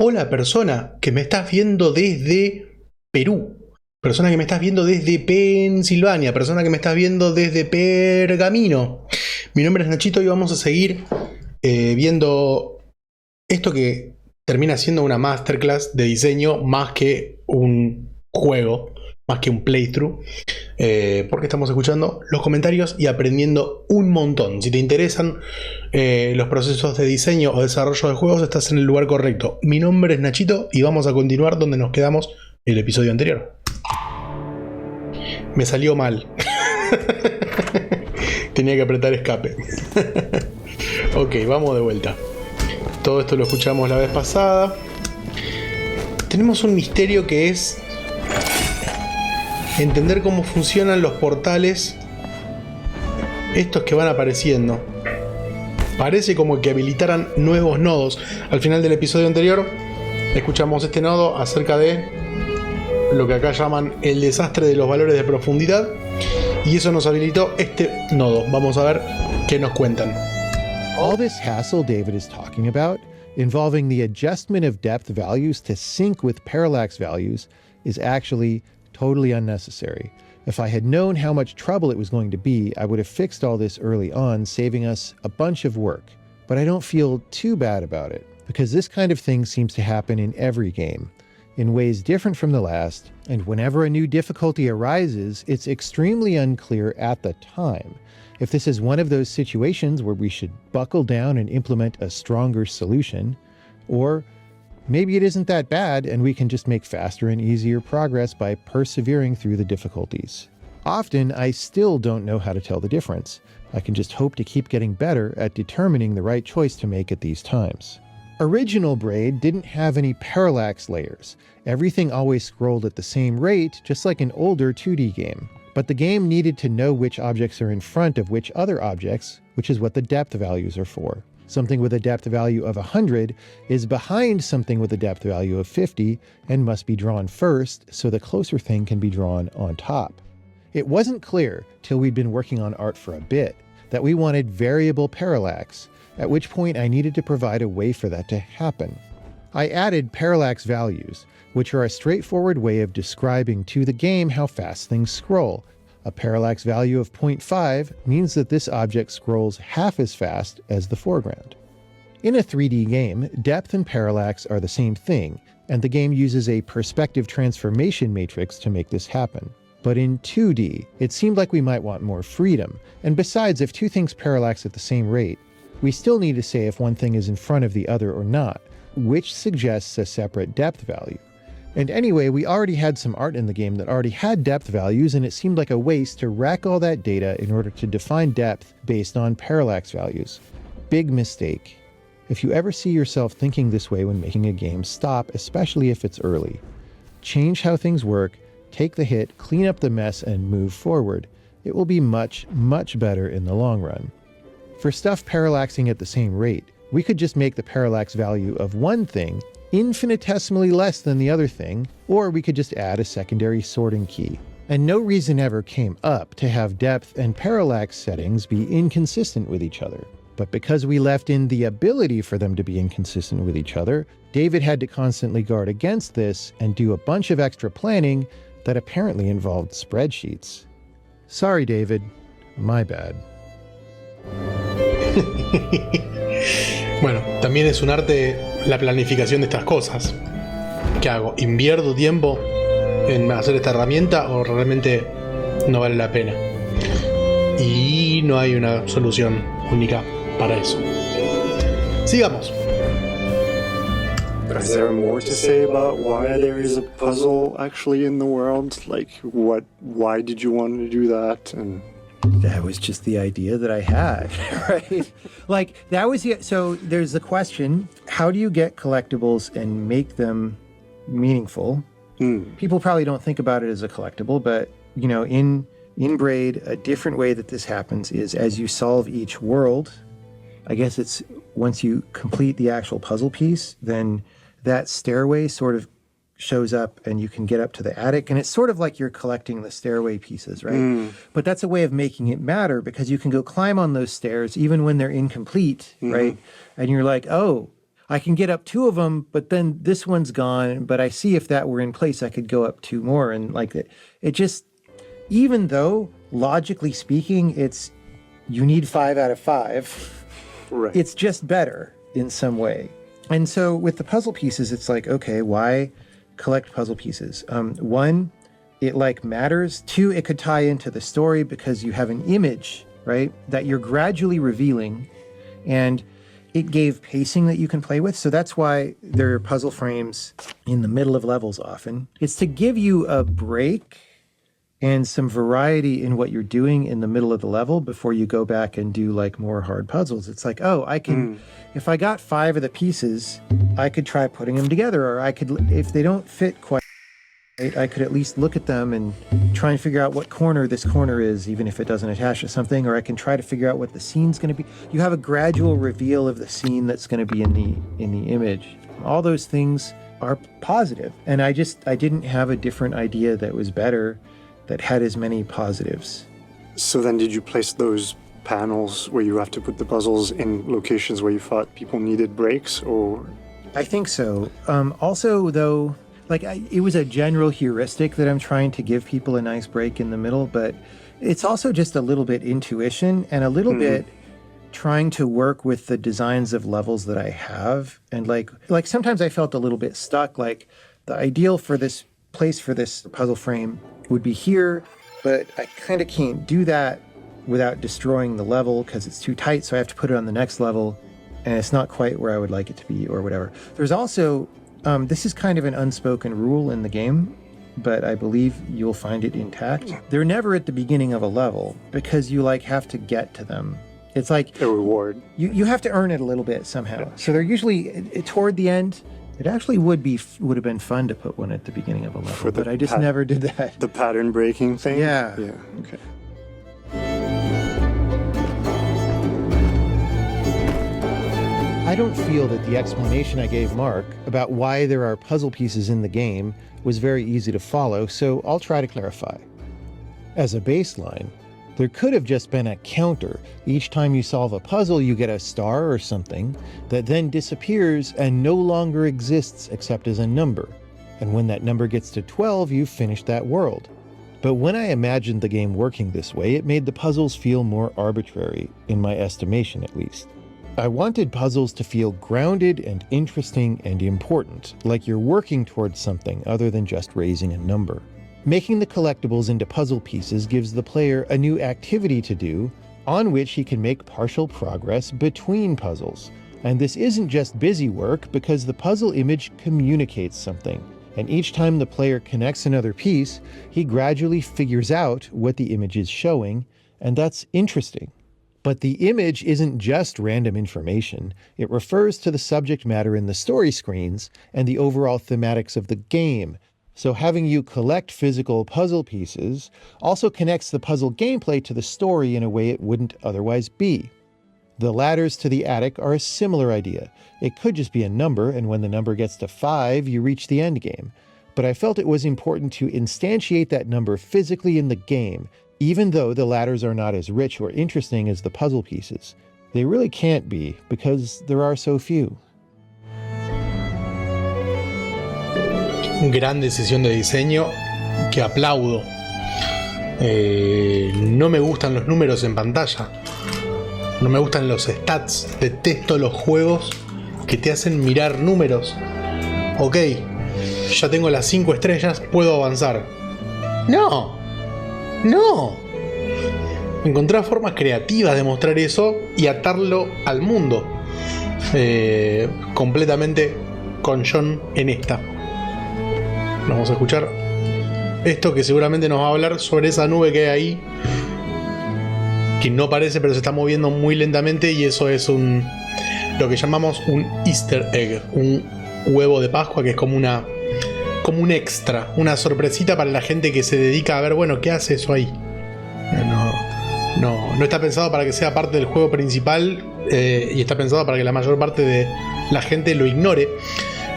Hola, persona que me estás viendo desde Perú, persona que me estás viendo desde Pensilvania, persona que me estás viendo desde Pergamino. Mi nombre es Nachito y vamos a seguir viendo esto que termina siendo una masterclass de diseño más que un juego, más que un playthrough, porque estamos escuchando los comentarios y aprendiendo un montón. Si te interesan los procesos de diseño o desarrollo de juegos, estás en el lugar correcto. Mi nombre es Nachito y vamos a continuar donde nos quedamos el episodio anterior. Me salió mal. Tenía que apretar escape. Ok, vamos de vuelta. Todo esto lo escuchamos la vez pasada. Tenemos un misterio que es entender cómo funcionan los portales, estos que van apareciendo. Parece como que habilitaran nuevos nodos. Al final del episodio anterior escuchamos este nodo acerca de lo que acá llaman el desastre de los valores de profundidad, y eso nos habilitó este nodo. Vamos a ver qué nos cuentan. All this hassle David is talking about, involving the adjustment of depth values to sync with parallax values, is actually totally unnecessary. If I had known how much trouble it was going to be, I would have fixed all this early on, saving us a bunch of work. But I don't feel too bad about it, because this kind of thing seems to happen in every game, in ways different from the last, and whenever a new difficulty arises, it's extremely unclear at the time. If this is one of those situations where we should buckle down and implement a stronger solution, or maybe it isn't that bad and we can just make faster and easier progress by persevering through the difficulties. Often, I still don't know how to tell the difference. I can just hope to keep getting better at determining the right choice to make at these times. Original Braid didn't have any parallax layers. Everything always scrolled at the same rate, just like an older 2D game. But the game needed to know which objects are in front of which other objects, which is what the depth values are for. Something with a depth value of 100 is behind something with a depth value of 50 and must be drawn first, so the closer thing can be drawn on top. It wasn't clear, till we'd been working on art for a bit, that we wanted variable parallax, at which point I needed to provide a way for that to happen. I added parallax values, which are a straightforward way of describing to the game how fast things scroll. A parallax value of 0.5 means that this object scrolls half as fast as the foreground. In a 3D game, depth and parallax are the same thing, and the game uses a perspective transformation matrix to make this happen. But in 2D, it seemed like we might want more freedom, and besides, if two things parallax at the same rate, we still need to say if one thing is in front of the other or not, which suggests a separate depth value. And anyway, we already had some art in the game that already had depth values, and it seemed like a waste to rack all that data in order to define depth based on parallax values. Big mistake. If you ever see yourself thinking this way when making a game, stop, especially if it's early. Change how things work, take the hit, clean up the mess, and move forward. It will be much, much better in the long run. For stuff parallaxing at the same rate, we could just make the parallax value of one thing infinitesimally less than the other thing, or we could just add a secondary sorting key. And no reason ever came up to have depth and parallax settings be inconsistent with each other. But because we left in the ability for them to be inconsistent with each other, David had to constantly guard against this and do a bunch of extra planning that apparently involved spreadsheets. Sorry, David. My bad. Bueno, también es un arte la planificación de estas cosas. ¿Qué hago? ¿Invierto tiempo en hacer esta herramienta o realmente no vale la pena? Y no hay una solución única para eso. Sigamos. Is there more to say about why there is a puzzle actually in the world? Like, why did you want to do that? And that was just the idea that I had, right? Like, that was the, so there's the question, how do you get collectibles and make them meaningful? People probably don't think about it as a collectible, but, you know, in Braid, a different way that this happens is as you solve each world, I guess it's once you complete the actual puzzle piece, then that stairway sort of shows up and you can get up to the attic, and it's sort of like you're collecting the stairway pieces, right? But that's a way of making it matter because you can go climb on those stairs even when they're incomplete, right? And you're like, oh, I can get up 2 of them, but then this one's gone. But I see if that were in place, I could go up 2 more. And like it just, even though logically speaking, you need 5 out of 5, Right. It's just better in some way. And so with the puzzle pieces, it's like, okay, why collect puzzle pieces? 1, it like matters. 2, it could tie into the story because you have an image, right, that you're gradually revealing, and it gave pacing that you can play with. So that's why there are puzzle frames in the middle of levels often. It's to give you a break and some variety in what you're doing in the middle of the level before you go back and do like more hard puzzles. It's like, oh, I can, if I got 5 of the pieces, I could try putting them together, or I could, if they don't fit quite right, I could at least look at them and try and figure out what corner this corner is, even if it doesn't attach to something, or I can try to figure out what the scene's going to be. You have a gradual reveal of the scene that's going to be in the image. All those things are positive. And I didn't have a different idea that was better, that had as many positives. So then did you place those panels where you have to put the puzzles in locations where you thought people needed breaks, or? I think so. Also, though, like it was a general heuristic that I'm trying to give people a nice break in the middle, but it's also just a little bit intuition and a little bit trying to work with the designs of levels that I have. And like sometimes I felt a little bit stuck, like the ideal for this place for this puzzle frame would be here, but I kind of can't do that without destroying the level because it's too tight, so I have to put it on the next level, and it's not quite where I would like it to be, or whatever. There's also, this is kind of an unspoken rule in the game, but I believe you'll find it intact. They're never at the beginning of a level because you like have to get to them. It's like a reward. You have to earn it a little bit somehow. Yeah. So they're usually toward the end. It actually would have been fun to put one at the beginning of a level, but I just never did that. The pattern breaking thing? Yeah. Yeah, okay. I don't feel that the explanation I gave Mark about why there are puzzle pieces in the game was very easy to follow, so I'll try to clarify. As a baseline, there could have just been a counter. Each time you solve a puzzle, you get a star or something that then disappears and no longer exists except as a number. And when that number gets to 12, you've finished that world. But when I imagined the game working this way, it made the puzzles feel more arbitrary, in my estimation at least. I wanted puzzles to feel grounded and interesting and important, like you're working towards something other than just raising a number. Making the collectibles into puzzle pieces gives the player a new activity to do on which he can make partial progress between puzzles. And this isn't just busy work because the puzzle image communicates something. And each time the player connects another piece, he gradually figures out what the image is showing, and that's interesting. But the image isn't just random information. It refers to the subject matter in the story screens and the overall thematics of the game. So having you collect physical puzzle pieces also connects the puzzle gameplay to the story in a way it wouldn't otherwise be. The ladders to the attic are a similar idea. It could just be a number, and when the number gets to 5, you reach the end game. But I felt it was important to instantiate that number physically in the game, even though the ladders are not as rich or interesting as the puzzle pieces. They really can't be, because there are so few. Gran decisión de diseño que aplaudo. No me gustan los números en pantalla. No me gustan los stats. Detesto los juegos que te hacen mirar números. Ok, ya tengo las 5 estrellas, puedo avanzar. No. Encontrar formas creativas de mostrar eso y atarlo al mundo. Completamente con John en esta. Vamos a escuchar esto que seguramente nos va a hablar sobre esa nube que hay ahí, que no parece pero se está moviendo muy lentamente, y eso es lo que llamamos un Easter egg, un huevo de Pascua, que es como un extra, una sorpresita para la gente que se dedica a ver, bueno, ¿qué hace eso ahí? No está pensado para que sea parte del juego principal, y está pensado para que la mayor parte de la gente lo ignore.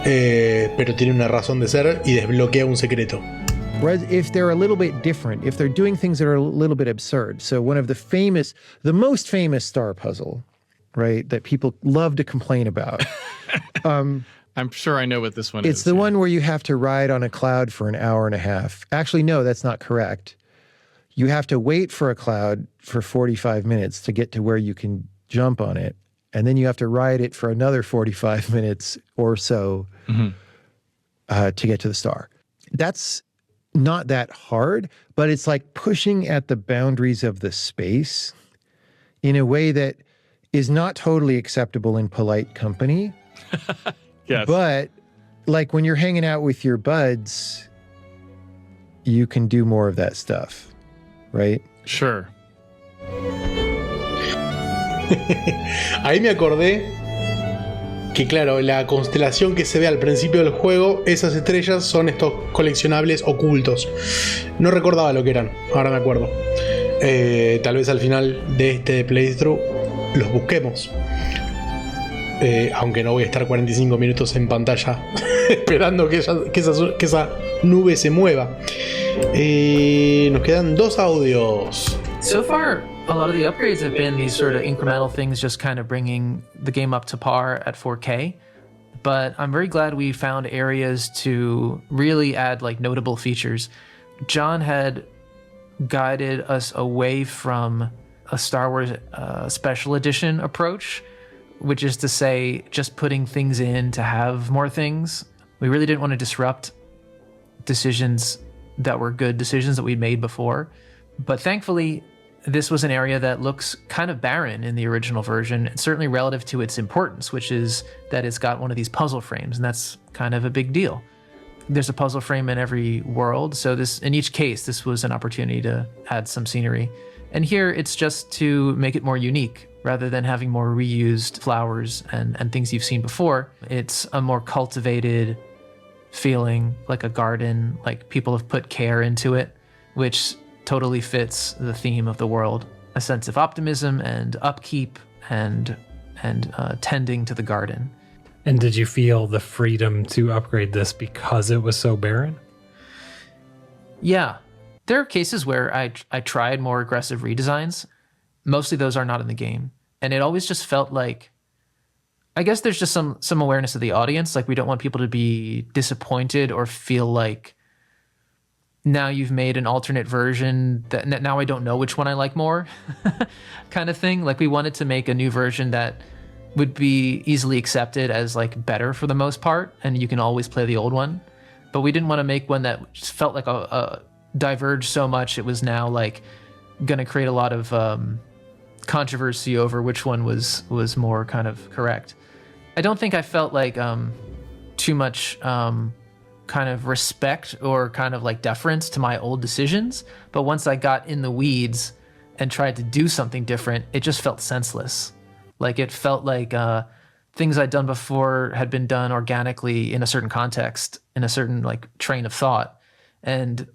Pero tiene una razón de ser y desbloquea un secreto. Whereas if they're a little bit different, if they're doing things that are a little bit absurd. So one of the most famous star puzzle right? That people love to complain about. I'm sure I know what this one is. It's the one where you have to ride on a cloud for an hour and a half. Actually, no, that's not correct. You have to wait for a cloud for 45 minutes to get to where you can jump on it. And then you have to ride it for another 45 minutes or so to get to the star. That's not that hard, but it's like pushing at the boundaries of the space in a way that is not totally acceptable in polite company. Yes. But like when you're hanging out with your buds, you can do more of that stuff, right? Sure. Ahí me acordé que, claro, la constelación que se ve al principio del juego, esas estrellas son estos coleccionables ocultos. No recordaba lo que eran, ahora me acuerdo. Tal vez al final de este playthrough los busquemos. Aunque no voy a estar 45 minutos en pantalla esperando que esa nube se mueva. Nos quedan 2 audios. So far, a lot of the upgrades have been these sort of incremental things, just kind of bringing the game up to par at 4K. But I'm very glad we found areas to really add like notable features. John had guided us away from a Star Wars special edition approach, which is to say just putting things in to have more things. We really didn't want to disrupt decisions that were good decisions that we'd made before. But thankfully, this was an area that looks kind of barren in the original version, certainly relative to its importance, which is that it's got one of these puzzle frames, and that's kind of a big deal. There's a puzzle frame in every world, so in each case, this was an opportunity to add some scenery. And here, it's just to make it more unique. Rather than having more reused flowers and things you've seen before, it's a more cultivated feeling, like a garden, like people have put care into it, which totally fits the theme of the world. A sense of optimism and upkeep and tending to the garden. And did you feel the freedom to upgrade this because it was so barren? Yeah. There are cases where I tried more aggressive redesigns. Mostly those are not in the game. And it always just felt like, I guess there's just some awareness of the audience. Like we don't want people to be disappointed or feel like now you've made an alternate version that now I don't know which one I like more kind of thing. Like we wanted to make a new version that would be easily accepted as like better for the most part. And you can always play the old one. But we didn't want to make one that just felt like a diverged so much. It was now like going to create a lot of controversy over which one was more kind of correct. I don't think I felt like too much kind of respect or kind of like deference to my old decisions, but once I got in the weeds and tried to do something different, it just felt senseless. Like it felt like things I'd done before had been done organically in a certain context, in a certain like train of thought. And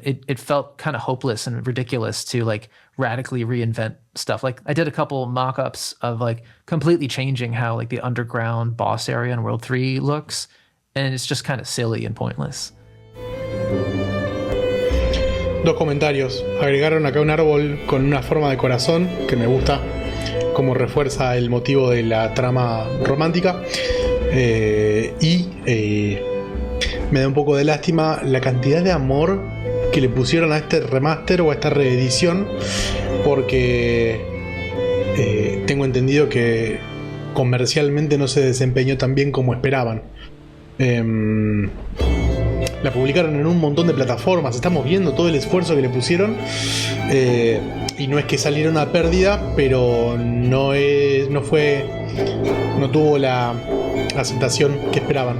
it felt kind of hopeless and ridiculous to like radically reinvent stuff. Like I did a couple mock-ups of like completely changing how like the underground boss area in World 3 looks. And it's just kind of silly and pointless. 2 comentarios. Agregaron acá un árbol con una forma de corazón que me gusta, como refuerza el motivo de la trama romántica. Me da un poco de lástima la cantidad de amor que le pusieron a este remaster o a esta reedición, porque tengo entendido que comercialmente no se desempeñó tan bien como esperaban. La publicaron en un montón de plataformas, estamos viendo todo el esfuerzo que le pusieron, y no es que salieron a pérdida, pero no tuvo la aceptación que esperaban.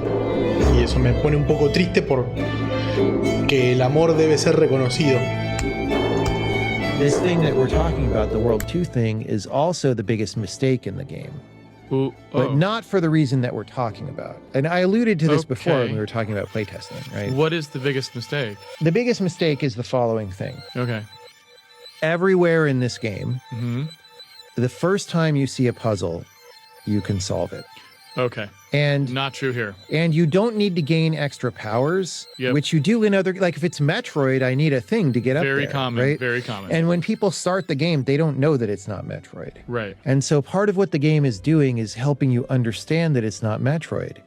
Y eso me pone un poco triste porque el amor debe ser reconocido. This thing that we're talking about, the World 2 thing, is also the biggest mistake in the game. Ooh, but not for the reason that we're talking about. And I alluded to this before when we were talking about playtesting, right? What is the biggest mistake? The biggest mistake is the following thing. Okay. Everywhere in this game, Mm-hmm. the first time you see a puzzle, you can solve it. Okay. And Not true here. And you don't need to gain extra powers, Yep. which you do in other, like if it's Metroid, I need a thing to get up Very there. common, right? very common. And when people start the game, they don't know that it's not Metroid. Right. And so part of what the game is doing is helping you understand that it's not Metroid.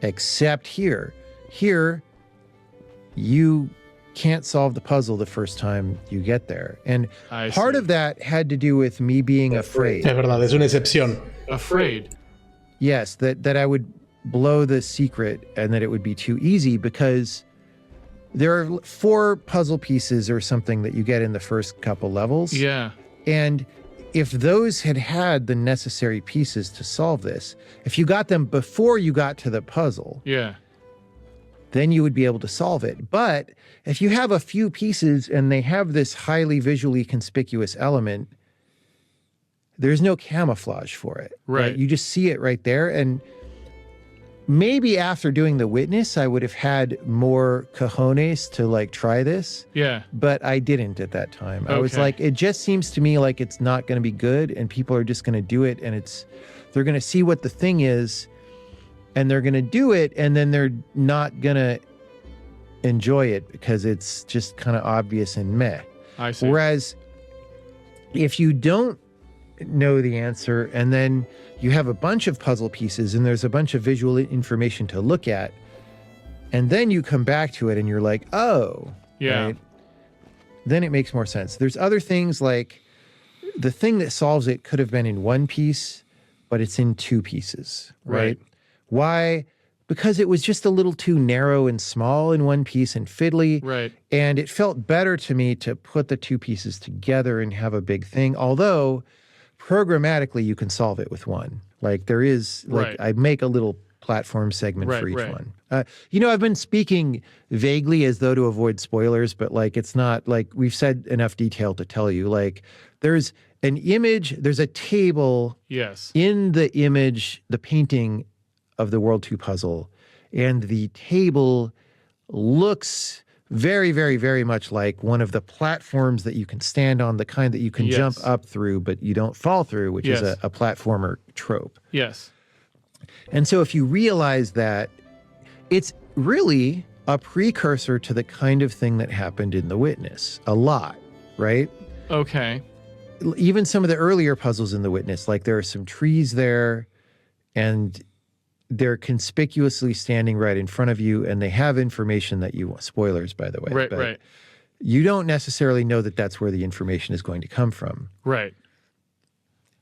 Except here. Here, you can't solve the puzzle the first time you get there. And I part see. of that had to do with me being afraid. Es verdad, es una excepción. Afraid. Yes, that I would blow the secret and that it would be too easy because there are 4 puzzle pieces or something that you get in the first couple levels. Yeah. And if those had the necessary pieces to solve this, if you got them before you got to the puzzle, Yeah. then you would be able to solve it. But if you have a few pieces and they have this highly visually conspicuous element, there's no camouflage for it. Right. You just see it right there. And maybe after doing The Witness, I would have had more cojones to like try this, Yeah. but I didn't at that time. I was Okay. like, it just seems to me like it's not going to be good and people are just going to do it and they're going to see what the thing is and they're going to do it and then they're not going to enjoy it because it's just kind of obvious and meh. I see. Whereas if you don't know the answer and then you have a bunch of puzzle pieces and there's a bunch of visual information to look at and then you come back to it and you're like, oh, Yeah. right? Then it makes more sense. There's other things like the thing that solves it could have been in one piece, but it's in 2 pieces, right? Right. Why? Because it was just a little too narrow and small in one piece and fiddly. Right. And it felt better to me to put the 2 pieces together and have a big thing. Although programmatically you can solve it with one. Like there is, like Right. I make a little platform segment for Right, each right. one. I've been speaking vaguely as though to avoid spoilers, but like it's not like we've said enough detail to tell you. Like there's an image, there's a table Yes. in the image, the painting of the World 2 puzzle, and the table looks very, very, very much like one of the platforms that you can stand on, the kind that you can Yes. jump up through, but you don't fall through, which is Yes. a platformer trope. Yes. And so if you realize that, it's really a precursor to the kind of thing that happened in The Witness, a lot, right? Okay. Even some of the earlier puzzles in The Witness, like there are some trees there and they're conspicuously standing right in front of you and they have information that you want. Spoilers, by the way. Right. but Right. You don't necessarily know that that's where the information is going to come from. Right.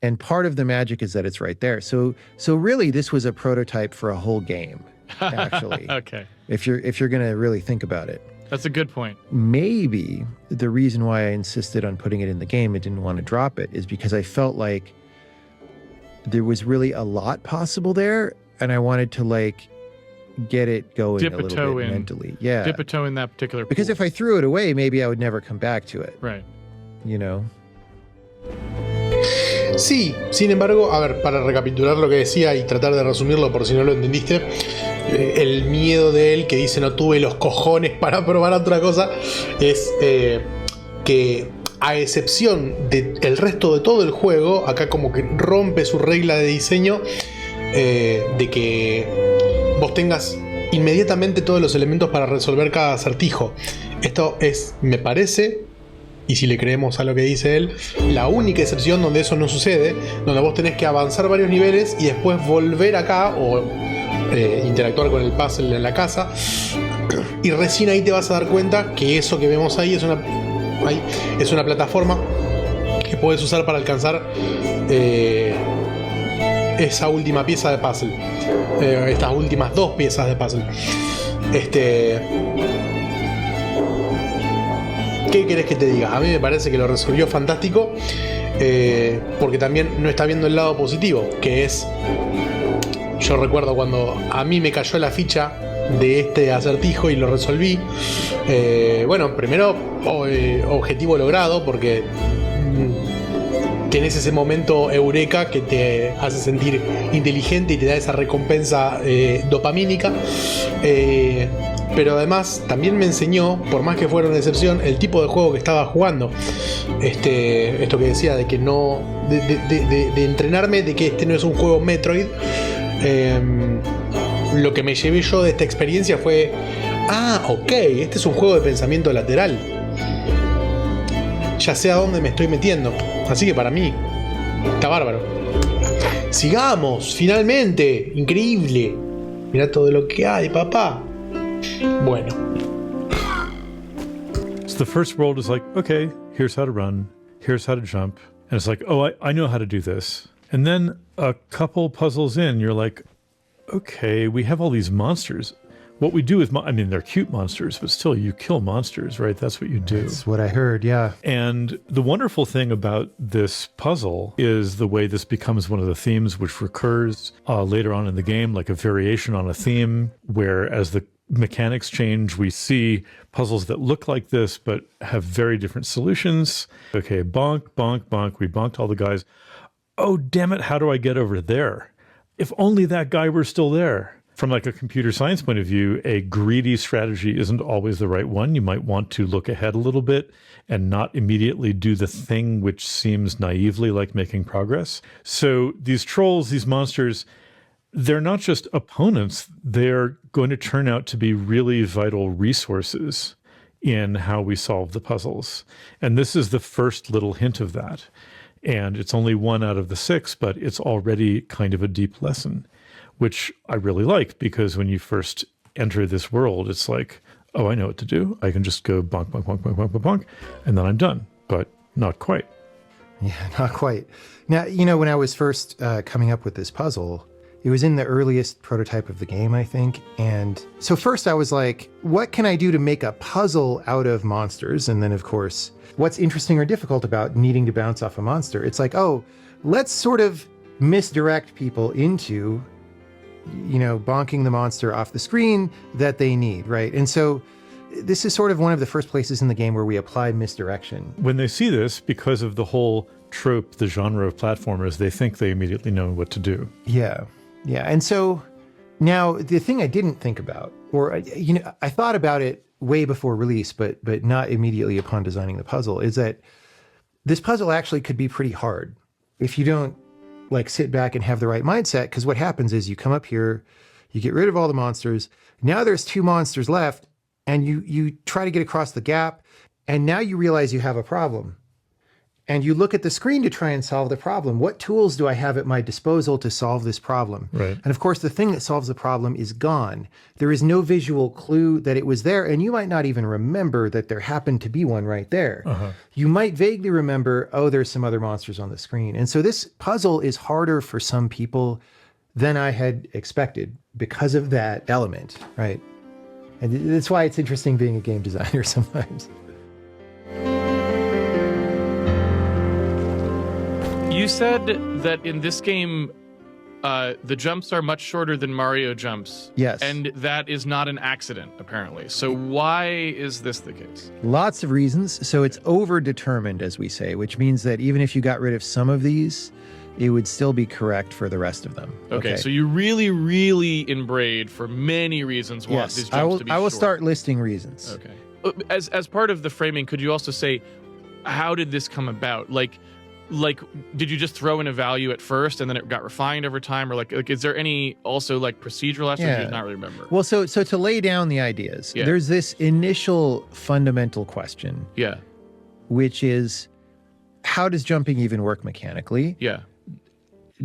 And part of the magic is that it's right there. So really this was a prototype for a whole game, actually. Okay. If you're going to really think about it. That's a good point. Maybe the reason why I insisted on putting it in the game and didn't want to drop it is because I felt like there was really a lot possible there and I wanted to like get it going Dip a a little toe bit in. mentally. Yeah. Dip a toe in that particular pool. Because if I threw it away, maybe I would never come back to it, Right. you know? Sí, sin embargo, a ver, para recapitular lo que decía y tratar de resumirlo por si no lo entendiste, el miedo de él, que dice no tuve los cojones para probar otra cosa, es que a excepción del resto de todo el juego, acá como que rompe su regla de diseño de que vos tengas inmediatamente todos los elementos para resolver cada acertijo. Esto es, me parece, y si le creemos a lo que dice él, la única excepción donde eso no sucede, donde vos tenés que avanzar varios niveles y después volver acá o interactuar con el puzzle en la casa, y recién ahí te vas a dar cuenta que eso que vemos ahí es una plataforma que puedes usar para alcanzar esa última pieza de puzzle, estas últimas 2 piezas de puzzle. ¿Qué querés que te diga? A mí me parece que lo resolvió fantástico, porque también no está viendo el lado positivo, que es, yo recuerdo cuando a mí me cayó la ficha de este acertijo y lo resolví. Bueno, primero objetivo logrado, porque tenés ese momento eureka que te hace sentir inteligente y te da esa recompensa dopamínica. Pero además también me enseñó, por más que fuera una excepción, el tipo de juego que estaba jugando. Esto que decía de que no, de entrenarme de que este no es un juego Metroid, lo que me llevé yo de esta experiencia fue, ok, este es un juego de pensamiento lateral. Ya sé a dónde me estoy metiendo. Así que para mí, está bárbaro. Sigamos, finalmente. Increíble. Mirá todo lo que hay, papá. Bueno. So the first world is like, okay, here's how to run, here's how to jump. And it's like, oh, I know how to do this. And then a couple puzzles in, you're like, okay, we have all these monsters. What we do is, I mean, they're cute monsters, but still, you kill monsters, right? That's what you do. That's what I heard, yeah. And the wonderful thing about this puzzle is the way this becomes one of the themes which recurs later on in the game, like a variation on a theme, where as the mechanics change, we see puzzles that look like this, but have very different solutions. Okay, bonk, bonk, bonk. We bonked all the guys. Oh, damn it, how do I get over there? If only that guy were still there. From like a computer science point of view, a greedy strategy isn't always the right one. You might want to look ahead a little bit and not immediately do the thing which seems naively like making progress. So these trolls, these monsters, they're not just opponents. They're going to turn out to be really vital resources in how we solve the puzzles. And this is the first little hint of that. And it's only 1 out of the 6, but it's already kind of a deep lesson, which I really like, because when you first enter this world, it's like, oh, I know what to do. I can just go bonk, bonk, bonk, bonk, bonk, bonk, bonk, and then I'm done. But not quite. Yeah, not quite. Now, you know, when I was first coming up with this puzzle, it was in the earliest prototype of the game, I think. And so first I was like, what can I do to make a puzzle out of monsters? And then, of course, what's interesting or difficult about needing to bounce off a monster? It's like, oh, let's sort of misdirect people into, you know, bonking the monster off the screen that they need, right? And so this is sort of one of the first places in the game where we apply misdirection. When they see this, because of the whole trope, the genre of platformers, they think they immediately know what to do. Yeah. Yeah. And so now the thing I didn't think about, or, you know, I thought about it way before release, but not immediately upon designing the puzzle, is that this puzzle actually could be pretty hard if you don't like sit back and have the right mindset. Because what happens is you come up here, you get rid of all the monsters. Now there's 2 monsters left, and you try to get across the gap, and now you realize you have a problem. And you look at the screen to try and solve the problem. What tools do I have at my disposal to solve this problem? Right. And of course, the thing that solves the problem is gone. There is no visual clue that it was there, and you might not even remember that there happened to be one right there. Uh-huh. You might vaguely remember, oh, there's some other monsters on the screen. And so this puzzle is harder for some people than I had expected because of that element, right? And that's why it's interesting being a game designer sometimes. You said that in this game, the jumps are much shorter than Mario jumps. Yes. And that is not an accident, apparently. So why is this the case? Lots of reasons. So it's over-determined, as we say, which means that even if you got rid of some of these, it would still be correct for the rest of them. Okay, so you really, really in Braid, for many reasons, want these jumps to be I will short. start listing reasons. Okay. As part of the framing, could you also say, how did this come about? Like, did you just throw in a value at first and then it got refined over time? Or like is there any also like procedural aspect you did not really remember? Well, so to lay down the ideas, there's this initial fundamental question. Yeah. Which is, how does jumping even work mechanically? Yeah.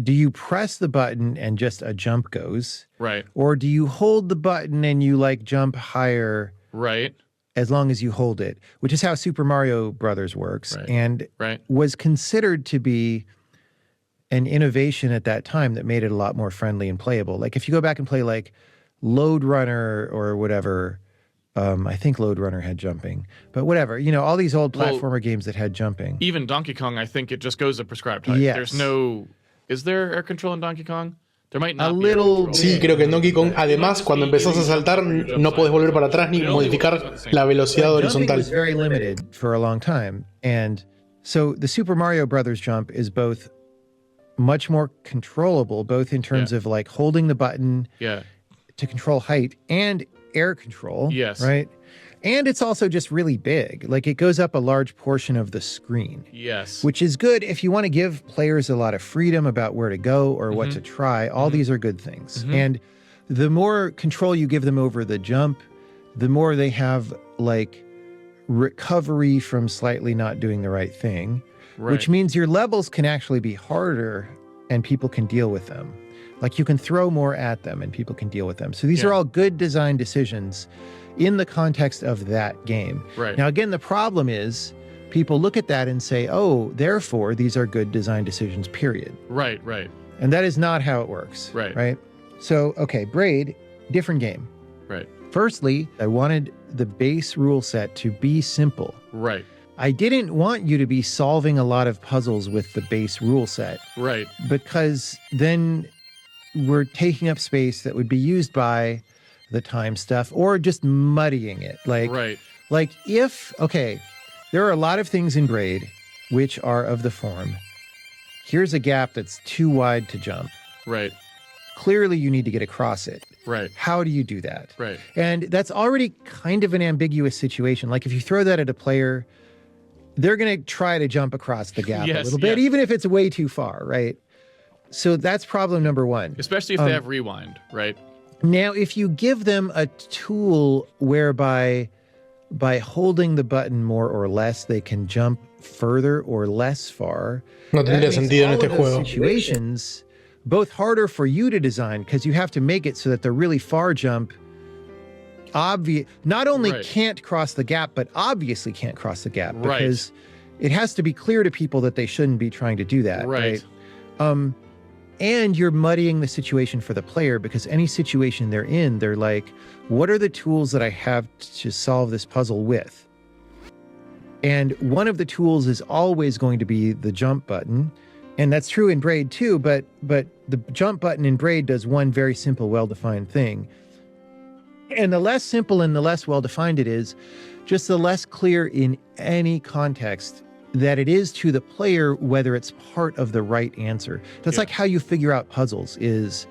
Do you press the button and just a jump goes? Right. Or do you hold the button and you like jump higher? Right. As long as you hold it, which is how Super Mario Brothers works, and was considered to be an innovation at that time that made it a lot more friendly and playable. Like if you go back and play like Lode Runner or whatever, I think Lode Runner had jumping, but whatever, you know, all these old platformer games that had jumping. Even Donkey Kong, I think it just goes a prescribed height. Yes. There's no, is there air control in Donkey Kong? There might not a be little. Sí, creo que en Donkey Kong, además, cuando empezás a saltar, no podés volver para atrás ni modificar la velocidad horizontal. Jumping was very limited for a long time, and so the Super Mario Brothers jump is both much more controllable, both in terms of like holding the button to control height, and air control. Yes. Right. And it's also just really big. Like it goes up a large portion of the screen. Yes. Which is good if you want to give players a lot of freedom about where to go or what to try. All these are good things. And the more control you give them over the jump, the more they have like recovery from slightly not doing the right thing, which means your levels can actually be harder and people can deal with them. Like you can throw more at them and people can deal with them. So these are all good design decisions in the context of that game. Right. Now, again, the problem is people look at that and say, oh, therefore, these are good design decisions, period. Right, right. And that is not how it works. Right. Right. So, okay, Braid, different game. Right. Firstly, I wanted the base rule set to be simple. Right. I didn't want you to be solving a lot of puzzles with the base rule set. Right. Because then we're taking up space that would be used by the time stuff or just muddying it. Like if, okay, there are a lot of things in Braid which are of the form, here's a gap that's too wide to jump. Right. Clearly you need to get across it. Right. How do you do that? Right. And that's already kind of an ambiguous situation. Like if you throw that at a player, they're going to try to jump across the gap a little bit, even if it's way too far, right? So that's problem number one. Especially if they have rewind, right? Now, if you give them a tool whereby by holding the button more or less, they can jump further or less far. No tendría sentido en este juego. Situations both harder for you to design because you have to make it so that the really far jump not only can't cross the gap, but obviously can't cross the gap because it has to be clear to people that they shouldn't be trying to do that. Right. And you're muddying the situation for the player because any situation they're in, they're like, what are the tools that I have to solve this puzzle with? And one of the tools is always going to be the jump button. And that's true in Braid too, but the jump button in Braid does one very simple, well-defined thing. And the less simple and the less well-defined it is, just the less clear in any context that it is to the player whether it's part of the right answer. That's like how you figure out puzzles is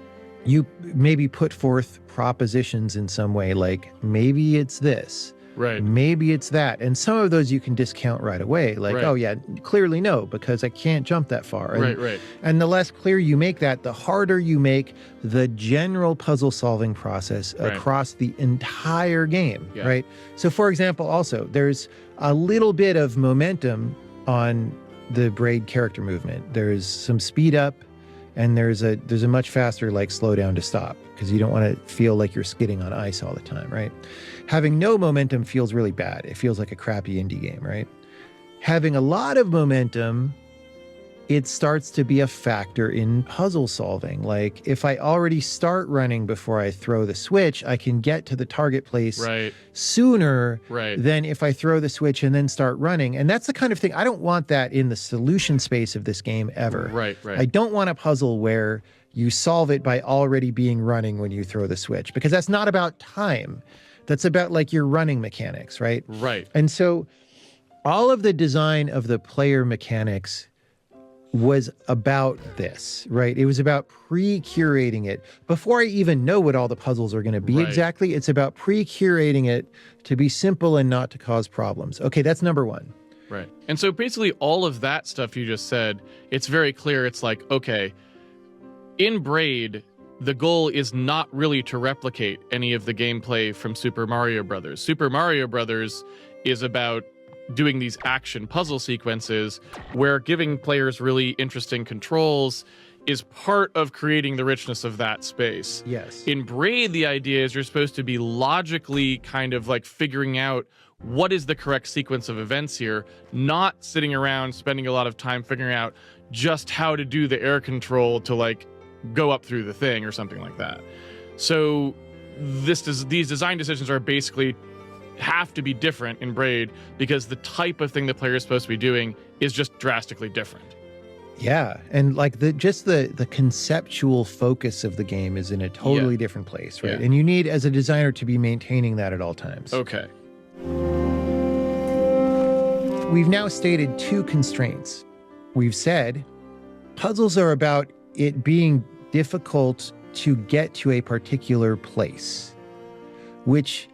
you maybe put forth propositions in some way, like maybe it's this, maybe it's that. And some of those you can discount right away. Like, oh yeah, clearly no, because I can't jump that far. And, and the less clear you make that, the harder you make the general puzzle solving process across the entire game, right? So for example, also, there's a little bit of momentum on the Braid character movement. There's some speed up and there's a much faster like slow down to stop because you don't want to feel like you're skidding on ice all the time, right? Having no momentum feels really bad. It feels like a crappy indie game, right? Having a lot of momentum, it starts to be a factor in puzzle solving. Like if I already start running before I throw the switch, I can get to the target place sooner than if I throw the switch and then start running. And that's the kind of thing, I don't want that in the solution space of this game ever. I don't want a puzzle where you solve it by already being running when you throw the switch, because that's not about time. That's about like your running mechanics, right? And so all of the design of the player mechanics was about this, right? It was about pre-curating it. Before I even know what all the puzzles are going to be exactly, it's about pre-curating it to be simple and not to cause problems. Okay, that's number one. Right. And so basically all of that stuff you just said, it's very clear. It's like, okay, in Braid, the goal is not really to replicate any of the gameplay from Super Mario Brothers. Super Mario Brothers is about doing these action puzzle sequences where giving players really interesting controls is part of creating the richness of that space. Yes. In Braid, the idea is you're supposed to be logically kind of like figuring out what is the correct sequence of events here, not sitting around spending a lot of time figuring out just how to do the air control to like go up through the thing or something like that. So these design decisions are basically have to be different in Braid because the type of thing the player is supposed to be doing is just drastically different. Yeah, and like the conceptual focus of the game is in a totally different place, right? And you need, as a designer, to be maintaining that at all times. Okay. We've now stated two constraints. We've said puzzles are about it being difficult to get to a particular place. which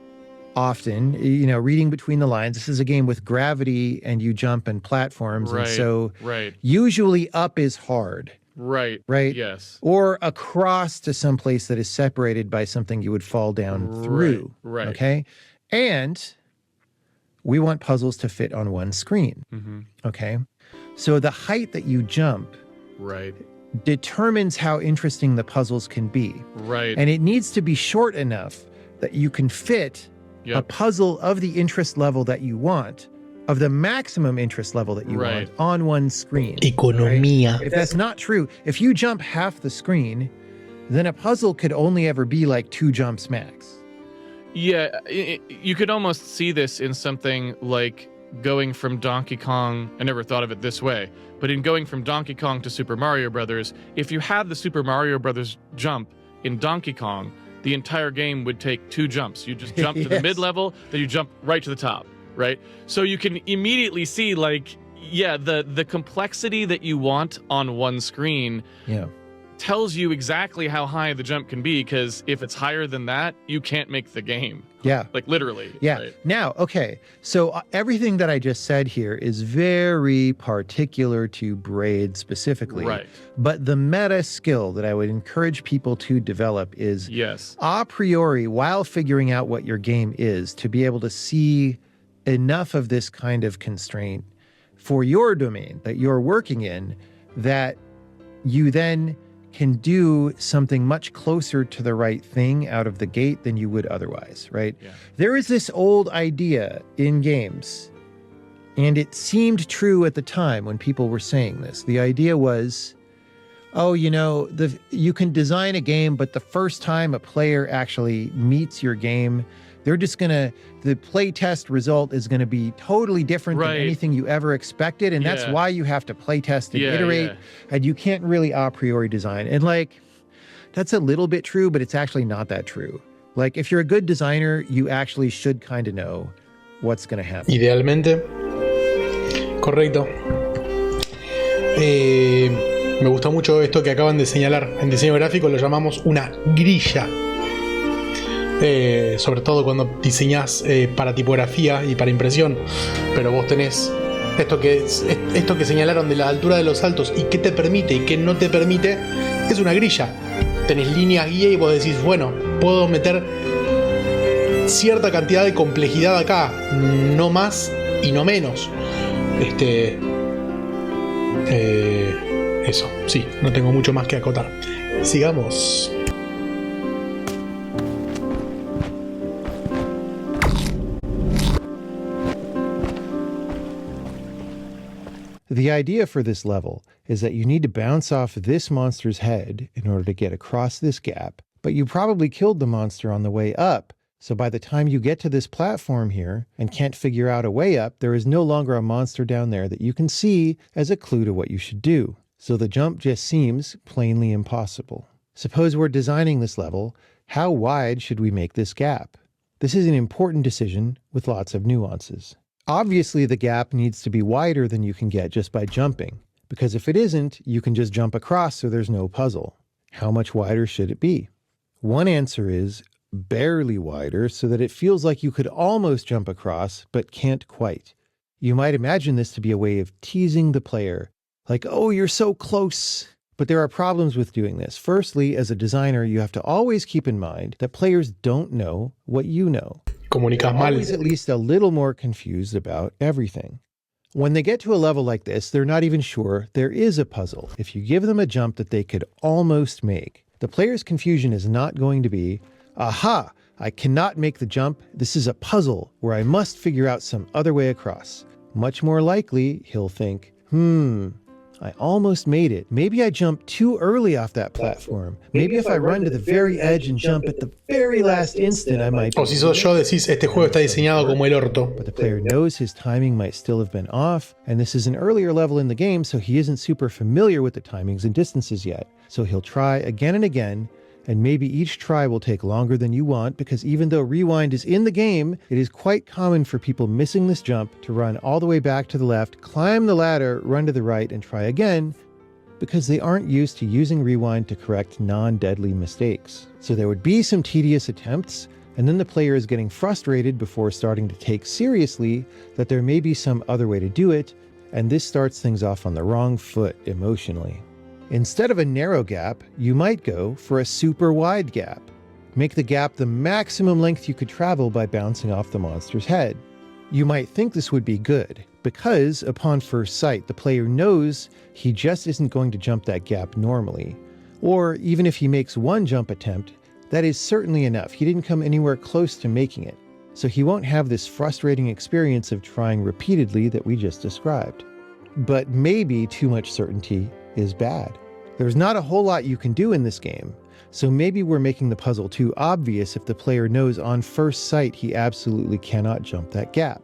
often, reading between the lines, this is a game with gravity and you jump and platforms. Right, and so right. usually up is hard. Right. Right? Yes. Or across to some place that is separated by something you would fall down through. Right. Okay? And we want puzzles to fit on one screen. Mm-hmm. Okay? So the height that you jump Right. determines how interesting the puzzles can be. Right. And it needs to be short enough that you can fit a puzzle of the interest level that you want, of the maximum interest level that you want, on one screen. Economía. Right? If that's not true, if you jump half the screen, then a puzzle could only ever be like 2 jumps max. Yeah, you could almost see this in something like going from Donkey Kong. I never thought of it this way, but in going from Donkey Kong to Super Mario Brothers, if you had the Super Mario Brothers jump in Donkey Kong, the entire game would take 2 jumps. You just jump to the mid-level, then you jump right to the top, right? So you can immediately see, like, the complexity that you want on one screen tells you exactly how high the jump can be, because if it's higher than that, you can't make the game. Yeah. Like, literally. Yeah. Right? Now, okay, so everything that I just said here is very particular to Braid specifically. Right. But the meta skill that I would encourage people to develop is a priori, while figuring out what your game is, to be able to see enough of this kind of constraint for your domain that you're working in, that you then can do something much closer to the right thing out of the gate than you would otherwise, right? Yeah. There is this old idea in games, and it seemed true at the time when people were saying this. The idea was, you can design a game, but the first time a player actually meets your game, the play test result is going to be totally different than anything you ever expected. And that's why you have to play test and iterate. And you can't really a priori design. And that's a little bit true, but it's actually not that true. Like, if you're a good designer, you actually should kind of know what's going to happen. Idealmente. Correcto. Me gustó mucho esto que acaban de señalar. En diseño gráfico lo llamamos una grilla. Sobre todo cuando diseñás para tipografía y para impresión, pero vos tenés esto que señalaron de la altura de los saltos y qué te permite y qué no te permite, es una grilla. Tenés líneas guía y vos decís, bueno, puedo meter cierta cantidad de complejidad acá, no más y no menos. Eso, sí, no tengo mucho más que acotar. Sigamos. The idea for this level is that you need to bounce off this monster's head in order to get across this gap, but you probably killed the monster on the way up, so by the time you get to this platform here and can't figure out a way up, there is no longer a monster down there that you can see as a clue to what you should do. So the jump just seems plainly impossible. Suppose we're designing this level, how wide should we make this gap? This is an important decision with lots of nuances. Obviously, the gap needs to be wider than you can get just by jumping, because if it isn't, you can just jump across so there's no puzzle. How much wider should it be? One answer is barely wider, so that it feels like you could almost jump across, but can't quite. You might imagine this to be a way of teasing the player, like, oh, you're so close. But there are problems with doing this. Firstly, as a designer, you have to always keep in mind that players don't know what you know. Comunicas mal. Always at least a little more confused about everything. When they get to a level like this, they're not even sure there is a puzzle. If you give them a jump that they could almost make, the player's confusion is not going to be, aha, I cannot make the jump. This is a puzzle where I must figure out some other way across. Much more likely, he'll think, I almost made it. Maybe I jumped too early off that platform. Maybe if I run to the very edge and jump at the very last instant, I might... O si sos yo, decís, este juego está diseñado como el orto. But the player knows his timing might still have been off, and this is an earlier level in the game, so he isn't super familiar with the timings and distances yet. So he'll try again and again, and maybe each try will take longer than you want, because even though rewind is in the game, it is quite common for people missing this jump to run all the way back to the left, climb the ladder, run to the right, and try again, because they aren't used to using rewind to correct non-deadly mistakes. So there would be some tedious attempts and then the player is getting frustrated before starting to take seriously that there may be some other way to do it, and this starts things off on the wrong foot emotionally. Instead of a narrow gap, you might go for a super wide gap. Make the gap the maximum length you could travel by bouncing off the monster's head. You might think this would be good, because upon first sight, the player knows he just isn't going to jump that gap normally. Or even if he makes one jump attempt, that is certainly enough. He didn't come anywhere close to making it. So he won't have this frustrating experience of trying repeatedly that we just described. But maybe too much certainty is bad. There's not a whole lot you can do in this game, so maybe we're making the puzzle too obvious if the player knows on first sight he absolutely cannot jump that gap.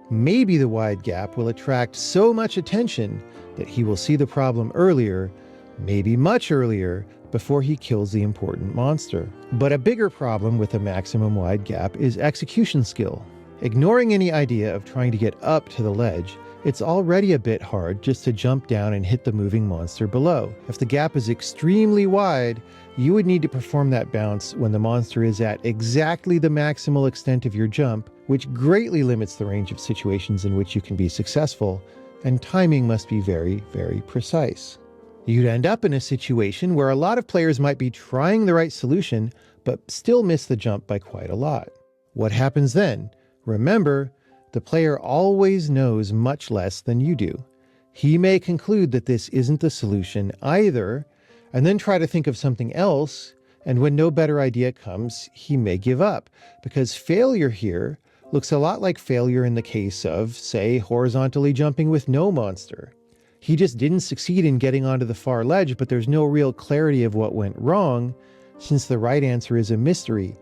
Maybe the wide gap will attract so much attention that he will see the problem earlier, maybe much earlier, before he kills the important monster. But a bigger problem with a maximum wide gap is execution skill. Ignoring any idea of trying to get up to the ledge, it's already a bit hard just to jump down and hit the moving monster below. If the gap is extremely wide, you would need to perform that bounce when the monster is at exactly the maximal extent of your jump, which greatly limits the range of situations in which you can be successful, and timing must be very, very precise. You'd end up in a situation where a lot of players might be trying the right solution, but still miss the jump by quite a lot. What happens then? Remember, the player always knows much less than you do. He may conclude that this isn't the solution either, and then try to think of something else, and when no better idea comes, he may give up, because failure here looks a lot like failure in the case of, say, horizontally jumping with no monster. He just didn't succeed in getting onto the far ledge, but there's no real clarity of what went wrong, since the right answer is a mystery.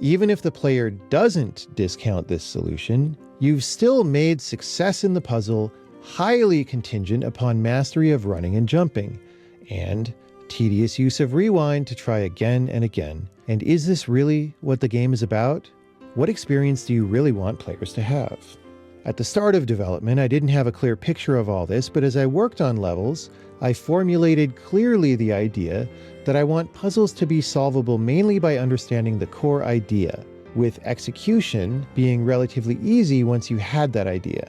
Even if the player doesn't discount this solution, you've still made success in the puzzle highly contingent upon mastery of running and jumping, and tedious use of rewind to try again and again. And is this really what the game is about? What experience do you really want players to have? At the start of development, I didn't have a clear picture of all this, but as I worked on levels, I formulated clearly the idea that I want puzzles to be solvable mainly by understanding the core idea, with execution being relatively easy once you had that idea.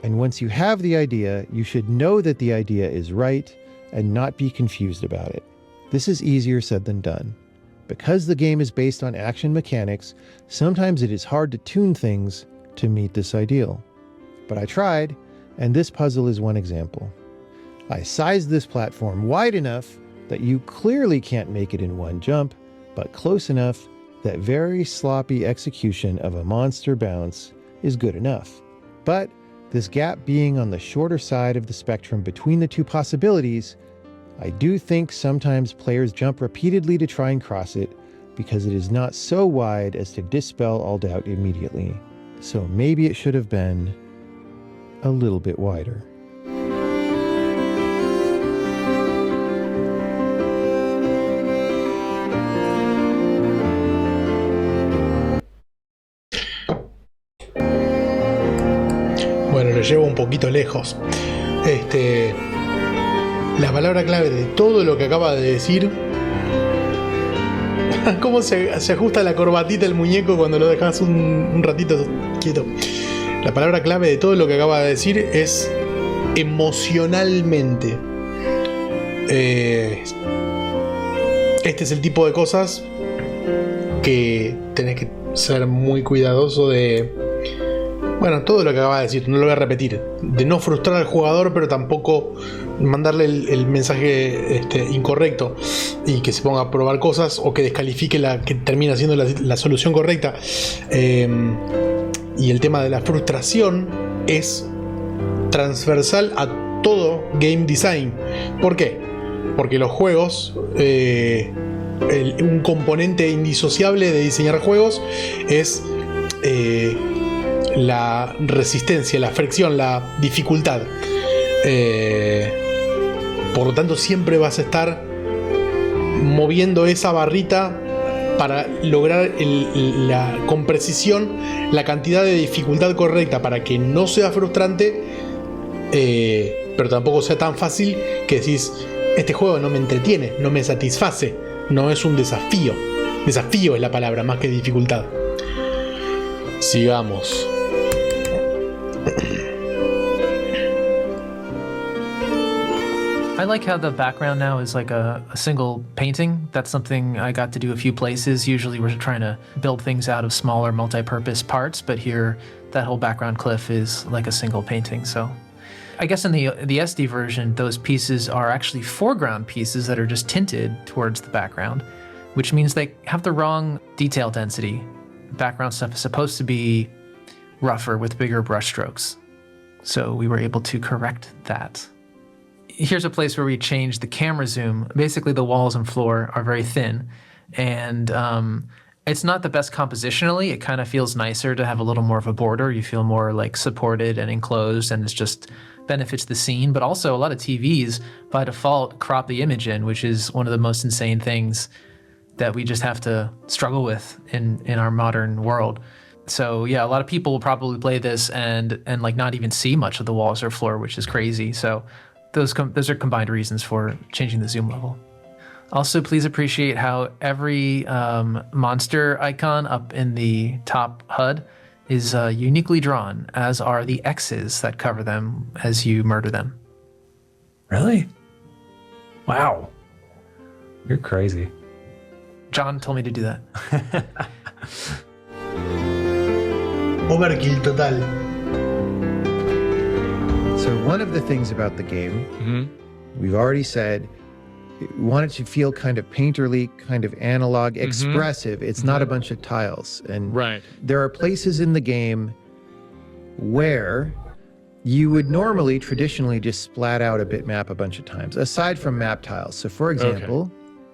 And once you have the idea, you should know that the idea is right and not be confused about it. This is easier said than done. Because the game is based on action mechanics, sometimes it is hard to tune things to meet this ideal. But I tried, and this puzzle is one example. I sized this platform wide enough that you clearly can't make it in one jump, but close enough that very sloppy execution of a monster bounce is good enough. But this gap being on the shorter side of the spectrum between the two possibilities, I do think sometimes players jump repeatedly to try and cross it because it is not so wide as to dispel all doubt immediately. So maybe it should have been a little bit wider. Bueno, lo llevo un poquito lejos. La palabra clave de todo lo que acaba de decir. ¿Cómo se ajusta la corbatita del muñeco cuando lo dejas un ratito quieto? La palabra clave de todo lo que acaba de decir es emocionalmente. Este es el tipo de cosas que tenés que ser muy cuidadoso de. Bueno, todo lo que acaba de decir, no lo voy a repetir. De no frustrar al jugador, pero tampoco mandarle el mensaje incorrecto y que se ponga a probar cosas o que descalifique la que termina siendo la solución correcta. Y el tema de la frustración es transversal a todo game design. ¿Por qué? Porque los juegos, un componente indisociable de diseñar juegos es la resistencia, la fricción, la dificultad. Por lo tanto, siempre vas a estar moviendo esa barrita para lograr con precisión la cantidad de dificultad correcta para que no sea frustrante, pero tampoco sea tan fácil que decís, este juego no me entretiene, no me satisface, no es un desafío. Desafío es la palabra, más que dificultad. Sigamos. I like how the background now is like a single painting. That's something I got to do a few places. Usually we're trying to build things out of smaller multi-purpose parts, but here that whole background cliff is like a single painting. So I guess in the SD version, those pieces are actually foreground pieces that are just tinted towards the background, which means they have the wrong detail density. Background stuff is supposed to be rougher with bigger brush strokes. So we were able to correct that. Here's a place where we changed the camera zoom. Basically, the walls and floor are very thin, and it's not the best compositionally. It kind of feels nicer to have a little more of a border. You feel more like supported and enclosed, and it's just benefits the scene. But also, a lot of TVs by default crop the image in, which is one of the most insane things that we just have to struggle with in our modern world. So yeah, a lot of people will probably play this and like not even see much of the walls or floor, which is crazy. So those are combined reasons for changing the zoom level. Also, please appreciate how every monster icon up in the top HUD is uniquely drawn, as are the X's that cover them as you murder them. Really? Wow. You're crazy. John told me to do that. Overkill total. So one of the things about the game, we've already said, we want it to feel kind of painterly, kind of analog, expressive. It's not a bunch of tiles. And Right. there are places in the game where you would normally, traditionally, just splat out a bitmap a bunch of times, aside from map tiles. So for example,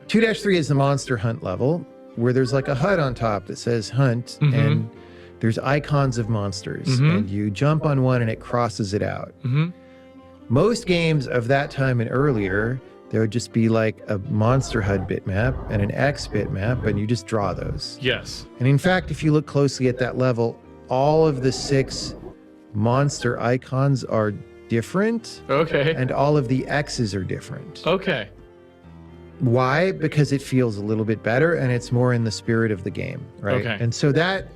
2-3 is the monster hunt level, where there's like a HUD on top that says hunt, and there's icons of monsters, and you jump on one and it crosses it out. Most games of that time and earlier, there would just be like a monster HUD bitmap and an X bitmap, and you just draw those. Yes. And in fact, if you look closely at that level, all of the 6 monster icons are different, Okay. and all of the X's are different. Okay. Why? Because it feels a little bit better and it's more in the spirit of the game, right? Okay. And so that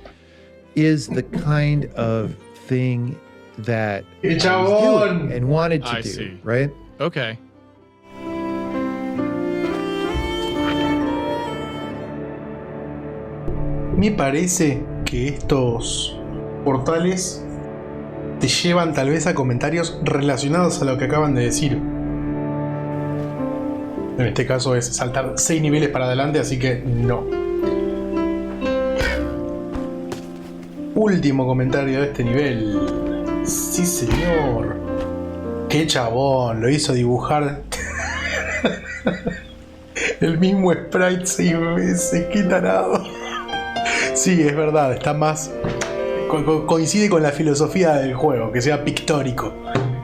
is the kind of thing that I was doing and wanted to I do, see. right? Okay. Me parece que estos portales te llevan tal vez a comentarios relacionados a lo que acaban de decir. En este caso es saltar 6 niveles para adelante, así que no. Último comentario de este nivel. Sí, señor. Qué chabón, lo hizo dibujar el mismo sprite 6 veces. Qué tarado. Sí, es verdad, está más... coincide con la filosofía del juego, que sea pictórico.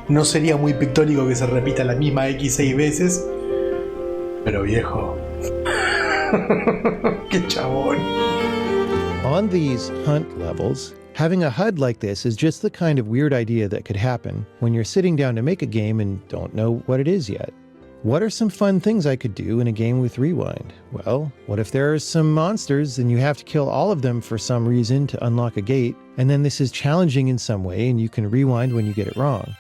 No sería muy pictórico que se repita la misma X 6 veces, pero viejo. Qué chabón. On these hunt levels, having a HUD like this is just the kind of weird idea that could happen when you're sitting down to make a game and don't know what it is yet. What are some fun things I could do in a game with rewind? Well, what if there are some monsters and you have to kill all of them for some reason to unlock a gate, and then this is challenging in some way and you can rewind when you get it wrong?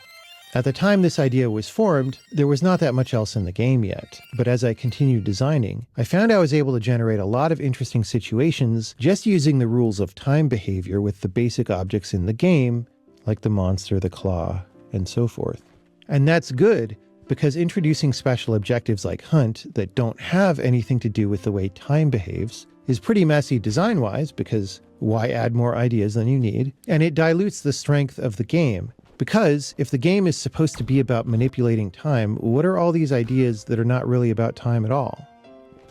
At the time this idea was formed, there was not that much else in the game yet, but as I continued designing, I found I was able to generate a lot of interesting situations just using the rules of time behavior with the basic objects in the game, like the monster, the claw, and so forth. And that's good, because introducing special objectives like hunt that don't have anything to do with the way time behaves is pretty messy design-wise, because why add more ideas than you need? And it dilutes the strength of the game. Because if the game is supposed to be about manipulating time, what are all these ideas that are not really about time at all?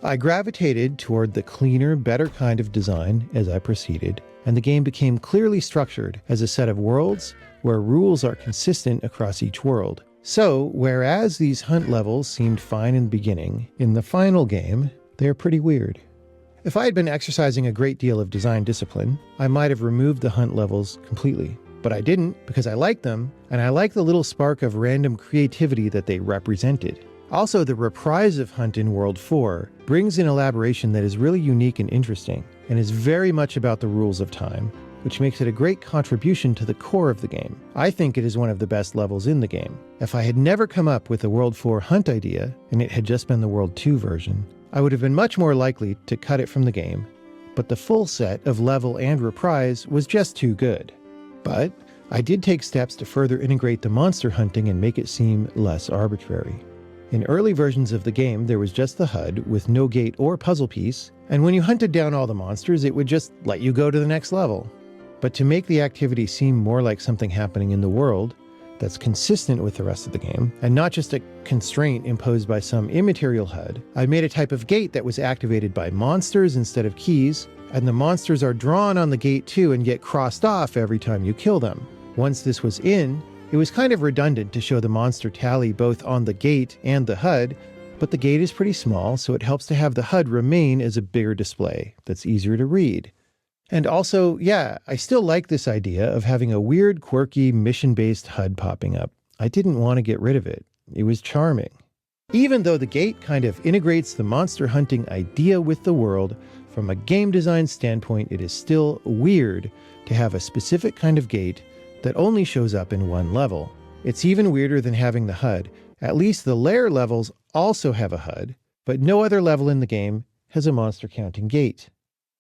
I gravitated toward the cleaner, better kind of design as I proceeded, and the game became clearly structured as a set of worlds where rules are consistent across each world. So, whereas these hunt levels seemed fine in the beginning, in the final game, they're pretty weird. If I had been exercising a great deal of design discipline, I might have removed the hunt levels completely. But I didn't, because I like them, and I like the little spark of random creativity that they represented. Also, the reprise of Hunt in World 4 brings an elaboration that is really unique and interesting, and is very much about the rules of time, which makes it a great contribution to the core of the game. I think it is one of the best levels in the game. If I had never come up with the World 4 Hunt idea, and it had just been the World 2 version, I would have been much more likely to cut it from the game, but the full set of level and reprise was just too good. But I did take steps to further integrate the monster hunting and make it seem less arbitrary. In early versions of the game, there was just the HUD with no gate or puzzle piece, and when you hunted down all the monsters, it would just let you go to the next level. But to make the activity seem more like something happening in the world that's consistent with the rest of the game, and not just a constraint imposed by some immaterial HUD, I made a type of gate that was activated by monsters instead of keys, and the monsters are drawn on the gate too and get crossed off every time you kill them. Once this was in, it was kind of redundant to show the monster tally both on the gate and the HUD, but the gate is pretty small, so it helps to have the HUD remain as a bigger display that's easier to read. And also, yeah, I still like this idea of having a weird, quirky, mission-based HUD popping up. I didn't want to get rid of it. It was charming. Even though the gate kind of integrates the monster hunting idea with the world, from a game design standpoint, it is still weird to have a specific kind of gate that only shows up in one level. It's even weirder than having the HUD. At least the lair levels also have a HUD, but no other level in the game has a monster counting gate.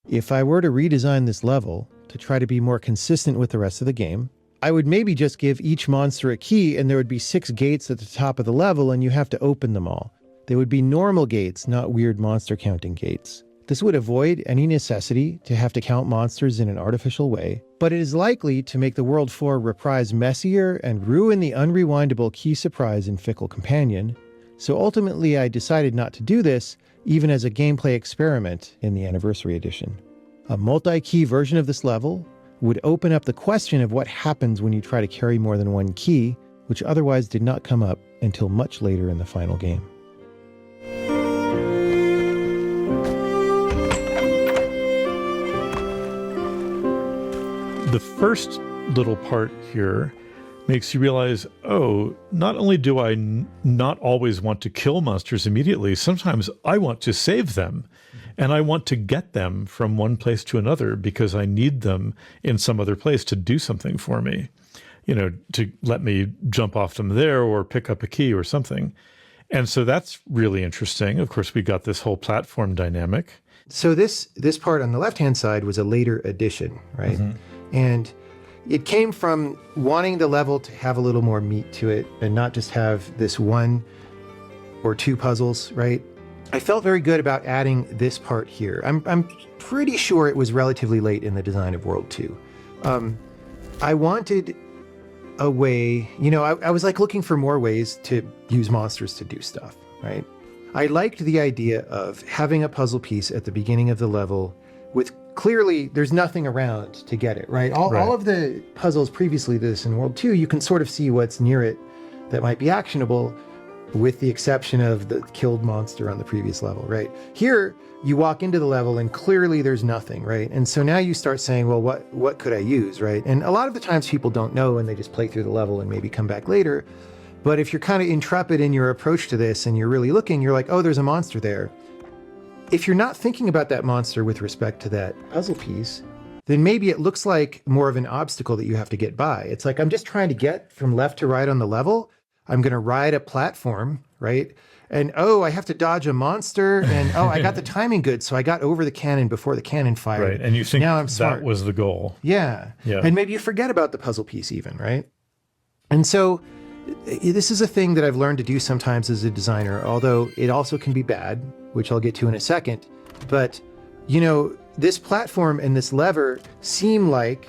If I were to redesign this level to try to be more consistent with the rest of the game, I would maybe just give each monster a key and there would be 6 gates at the top of the level and you have to open them all. They would be normal gates, not weird monster counting gates. This would avoid any necessity to have to count monsters in an artificial way, but it is likely to make the World 4 reprise messier and ruin the unrewindable key surprise in Fickle Companion, so ultimately I decided not to do this, even as a gameplay experiment in the Anniversary Edition. A multi-key version of this level would open up the question of what happens when you try to carry more than one key, which otherwise did not come up until much later in the final game. The first little part here makes you realize, oh, not only do I not always want to kill monsters immediately, sometimes I want to save them. And I want to get them from one place to another because I need them in some other place to do something for me. You know, to let me jump off them there or pick up a key or something. And so that's really interesting. Of course, we got this whole platform dynamic. So this part on the left-hand side was a later addition, right? Mm-hmm. And it came from wanting the level to have a little more meat to it and not just have this 1 or 2 puzzles, right? I felt very good about adding this part here. I'm pretty sure it was relatively late in the design of World 2. I wanted a way, you know, I was like looking for more ways to use monsters to do stuff, right? I liked the idea of having a puzzle piece at the beginning of the level with clearly there's nothing around to get it, right? All of the puzzles previously to this in World 2, you can sort of see what's near it that might be actionable, with the exception of the killed monster on the previous level, right? Here, you walk into the level and clearly there's nothing, right? And so now you start saying, well, what could I use, right? And a lot of the times people don't know and they just play through the level and maybe come back later. But if you're kind of intrepid in your approach to this and you're really looking, you're like, oh, there's a monster there. If you're not thinking about that monster with respect to that puzzle piece, then maybe it looks like more of an obstacle that you have to get by. It's like, I'm just trying to get from left to right on the level. I'm going to ride a platform, right? And, oh, I have to dodge a monster. And, oh, I got the timing good. So I got over the cannon before the cannon fired. Right. And you think now I'm smart. That was the goal. Yeah. And maybe you forget about the puzzle piece even, right? And so this is a thing that I've learned to do sometimes as a designer, although it also can be bad, which I'll get to in a second. But, you know, this platform and this lever seem like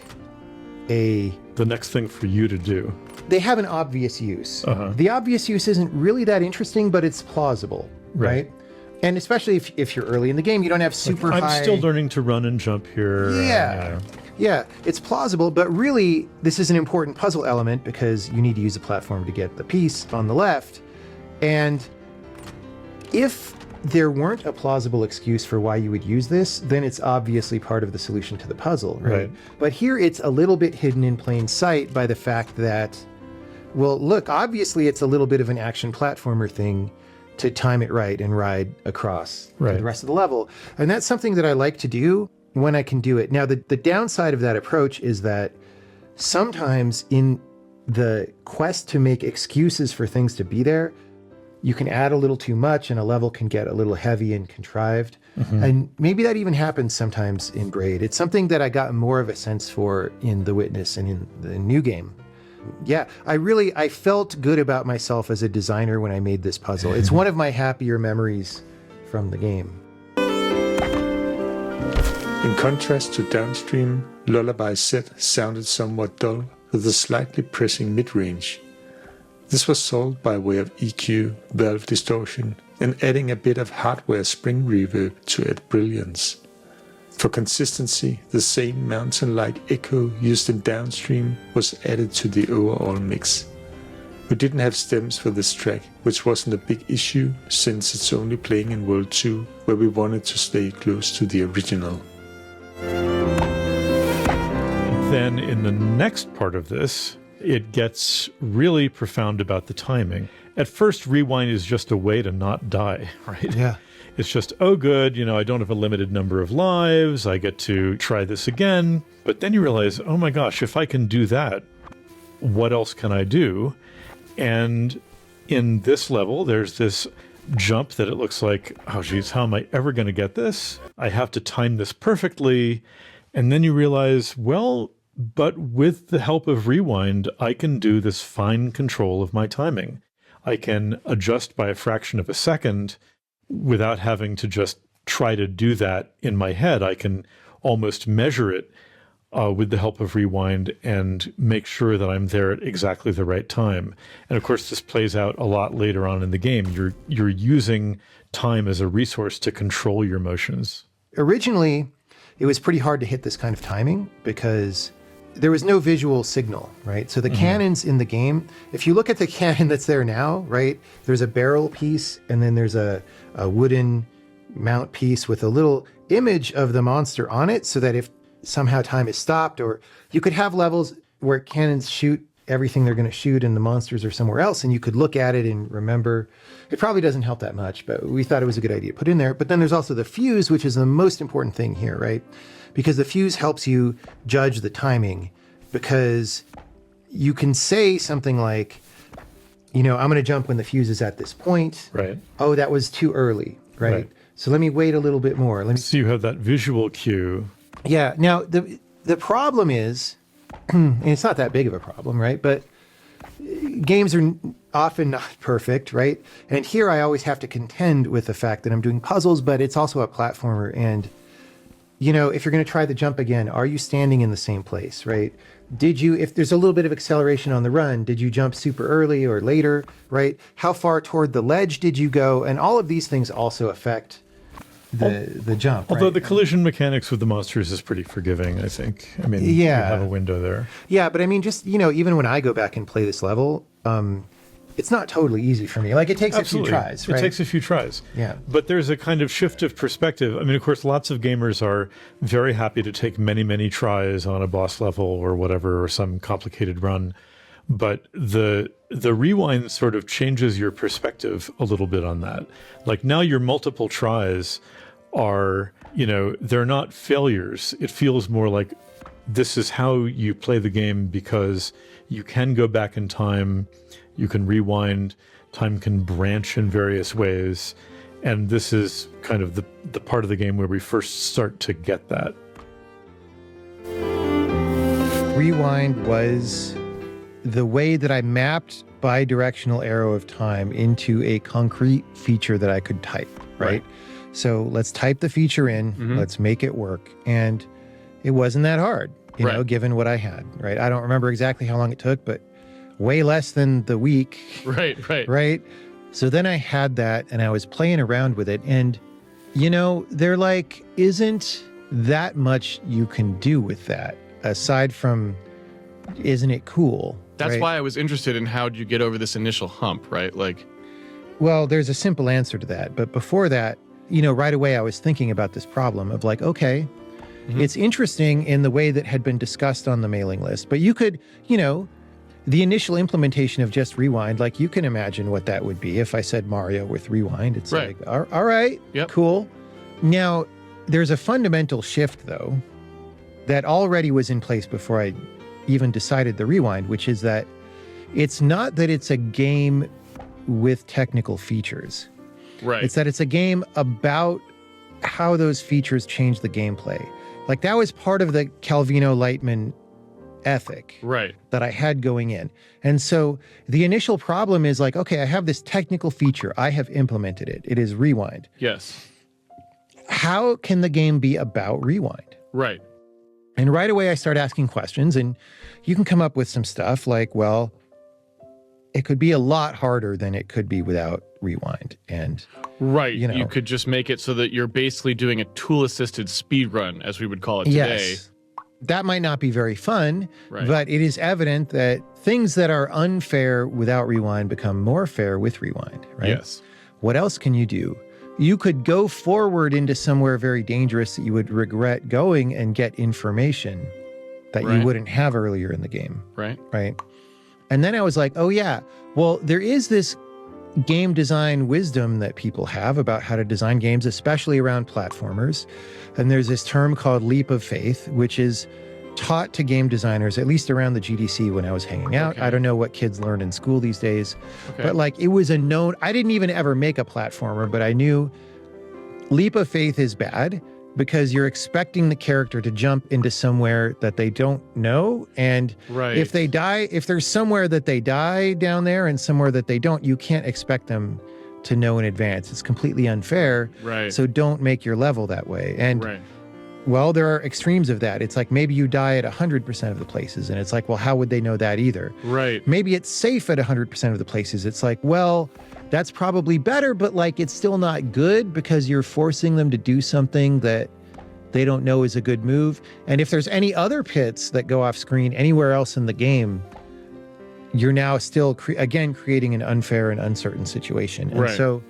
the next thing for you to do. They have an obvious use. The obvious use isn't really that interesting, but it's plausible, right? And especially if you're early in the game, you don't have super high... I'm still learning to run and jump here. Yeah, it's plausible, but really this is an important puzzle element because you need to use a platform to get the piece on the left. And if there weren't a plausible excuse for why you would use this, then it's obviously part of the solution to the puzzle, right? But here it's a little bit hidden in plain sight by the fact that, well, look, obviously it's a little bit of an action platformer thing. to time it right and ride across Right. the rest of the level. And that's something that I like to do when I can do it. Now, the downside of that approach is that sometimes in the quest to make excuses for things to be there, you can add a little too much and a level can get a little heavy and contrived. And maybe that even happens sometimes in Braid. It's something that I got more of a sense for in The Witness and in the new game. Yeah, I felt good about myself as a designer when I made this puzzle. It's one of my happier memories from the game. In contrast to downstream, Lullaby set sounded somewhat dull with a slightly pressing mid-range. This was solved by way of EQ, valve distortion, and adding a bit of hardware spring reverb to add brilliance. For consistency, the same mountain-like echo used in downstream was added to the overall mix. We didn't have stems for this track, which wasn't a big issue since it's only playing in World 2, where we wanted to stay close to the original. Then in the next part of this, it gets really profound about the timing. At first, rewind is just a way to not die, right? Yeah. It's just, oh, good, I don't have a limited number of lives. I get to try this again. But then you realize, oh my gosh, if I can do that, what else can I do? And in this level, there's this jump that it looks like, oh, geez, how am I ever going to get this? I have to time this perfectly. And then you realize, well, but with the help of rewind, I can do this fine control of my timing. I can adjust by a fraction of a second without having to just try to do that in my head. I can almost measure it with the help of rewind and make sure that I'm there at exactly the right time. And of course, this plays out a lot later on in the game. You're using time as a resource to control your motions. Originally, it was pretty hard to hit this kind of timing because there was no visual signal, right? So the cannons in the game, if you look at the cannon that's there now, right, there's a barrel piece and then there's a wooden mount piece with a little image of the monster on it so that if somehow time is stopped, or you could have levels where cannons shoot everything they're going to shoot and the monsters are somewhere else and you could look at it and remember. It probably doesn't help that much, but we thought it was a good idea to put in there. But then there's also the fuse, which is the most important thing here, right? Because the fuse helps you judge the timing, because you can say something like, I'm going to jump when the fuse is at this point. Right. Oh, that was too early, right? So let me wait a little bit more. So you have that visual cue. Yeah. Now, the problem is, and it's not that big of a problem, right? But games are often not perfect, right? And here I always have to contend with the fact that I'm doing puzzles, but it's also a platformer. And, if you're going to try the jump again, are you standing in the same place, right? If there's a little bit of acceleration on the run, did you jump super early or later, right? How far toward the ledge did you go? And all of these things also affect the jump. Although right? the collision mechanics with the monsters is pretty forgiving, I think. I mean, Yeah. you have a window there. Yeah, but I mean, just, even when I go back and play this level, it's not totally easy for me. Like, it takes Absolutely. a few tries, right? It takes a few tries. Yeah. But there's a kind of shift of perspective. I mean, of course, lots of gamers are very happy to take many, many tries on a boss level or whatever, or some complicated run. But the rewind sort of changes your perspective a little bit on that. Like, now your multiple tries are, they're not failures. It feels more like this is how you play the game, because you can go back in time, you can rewind, time can branch in various ways. And this is kind of the part of the game where we first start to get that. Rewind was the way that I mapped bi-directional arrow of time into a concrete feature that I could type, right? So let's type the feature in, let's make it work. And it wasn't that hard, given what I had, right? I don't remember exactly how long it took, but way less than the week. Right. So then I had that and I was playing around with it. And, there isn't that much you can do with that aside from, isn't it cool? That's right? why I was interested in how you get over this initial hump, right? Well, there's a simple answer to that. But before that, right away I was thinking about this problem of okay, it's interesting in the way that had been discussed on the mailing list, but you could, the initial implementation of just rewind, like you can imagine what that would be if I said Mario with rewind. It's Right. like, all right, Yep. cool. Now, there's a fundamental shift, though, that already was in place before I even decided the rewind, which is that it's not that it's a game with technical features. Right. It's that it's a game about how those features change the gameplay. Like that was part of the Calvino-Lightman ethic Right. that I had going in. And so the initial problem is like, okay, I have this technical feature. I have implemented it. It is rewind. Yes. How can the game be about rewind? Right. And right away I start asking questions, and you can come up with some stuff like, well, it could be a lot harder than it could be without rewind. And Right. You know. You could just make it so that you're basically doing a tool-assisted speed run, as we would call it today. yes, that might not be very fun, Right. but it is evident that things that are unfair without rewind become more fair with rewind, right? Yes. What else can you do? You could go forward into somewhere very dangerous that you would regret going and get information that you Right. wouldn't have earlier in the game, Right. right? And then I was like, oh yeah, well, there is this game design wisdom that people have about how to design games, especially around platformers. And there's this term called leap of faith, which is taught to game designers, at least around the GDC when I was hanging out. Okay. I don't know what kids learn in school these days, Okay. but like it was a known, I didn't even ever make a platformer, but I knew leap of faith is bad because you're expecting the character to jump into somewhere that they don't know. And Right. if they die, if there's somewhere that they die down there and somewhere that they don't, you can't expect them to know in advance. It's completely unfair. Right. So don't make your level that way. And Right. well, there are extremes of that. It's like maybe you die at 100% of the places. And it's like, well, how would they know that either? Right. Maybe it's safe at 100% of the places. It's like, well, that's probably better, but like it's still not good because you're forcing them to do something that they don't know is a good move. And if there's any other pits that go off screen anywhere else in the game, you're now still, again, creating an unfair and uncertain situation. And Right. so,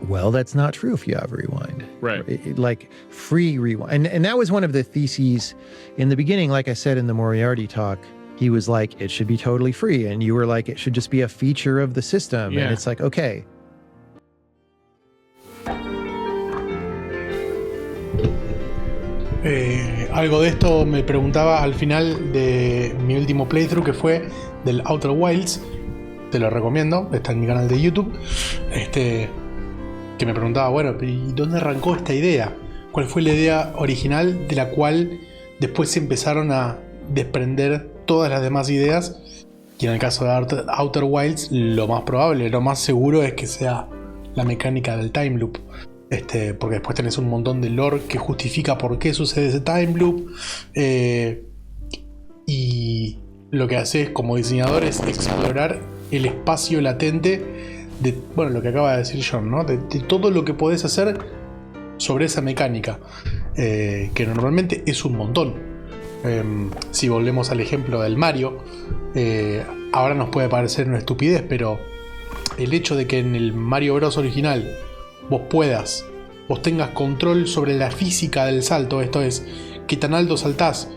well, that's not true if you have rewind. Right. Like free rewind. And that was one of the theses in the beginning. Like I said in the Moriarty talk, he was like, it should be totally free. And you were like, it should just be a feature of the system. Yeah. And it's like, okay. Algo de esto me preguntaba al final de mi último playthrough, que fue del Outer Wilds. Te lo recomiendo, está en mi canal de YouTube. Que me preguntaba, bueno, ¿y dónde arrancó esta idea? ¿Cuál fue la idea original de la cual después se empezaron a desprender todas las demás ideas? Y en el caso de Outer Wilds, lo más probable, lo más seguro es que sea la mecánica del time loop. Porque después tenés un montón de lore que justifica por qué sucede ese time loop. Y lo que haces como diseñador es explorar el espacio latente de, bueno, lo que acaba de decir John, ¿no? De todo lo que podés hacer sobre esa mecánica, que normalmente es un montón. Si volvemos al ejemplo del Mario, ahora nos puede parecer una estupidez, pero el hecho de que en el Mario Bros. Original vos tengas control sobre la física del salto, esto es, qué tan alto saltás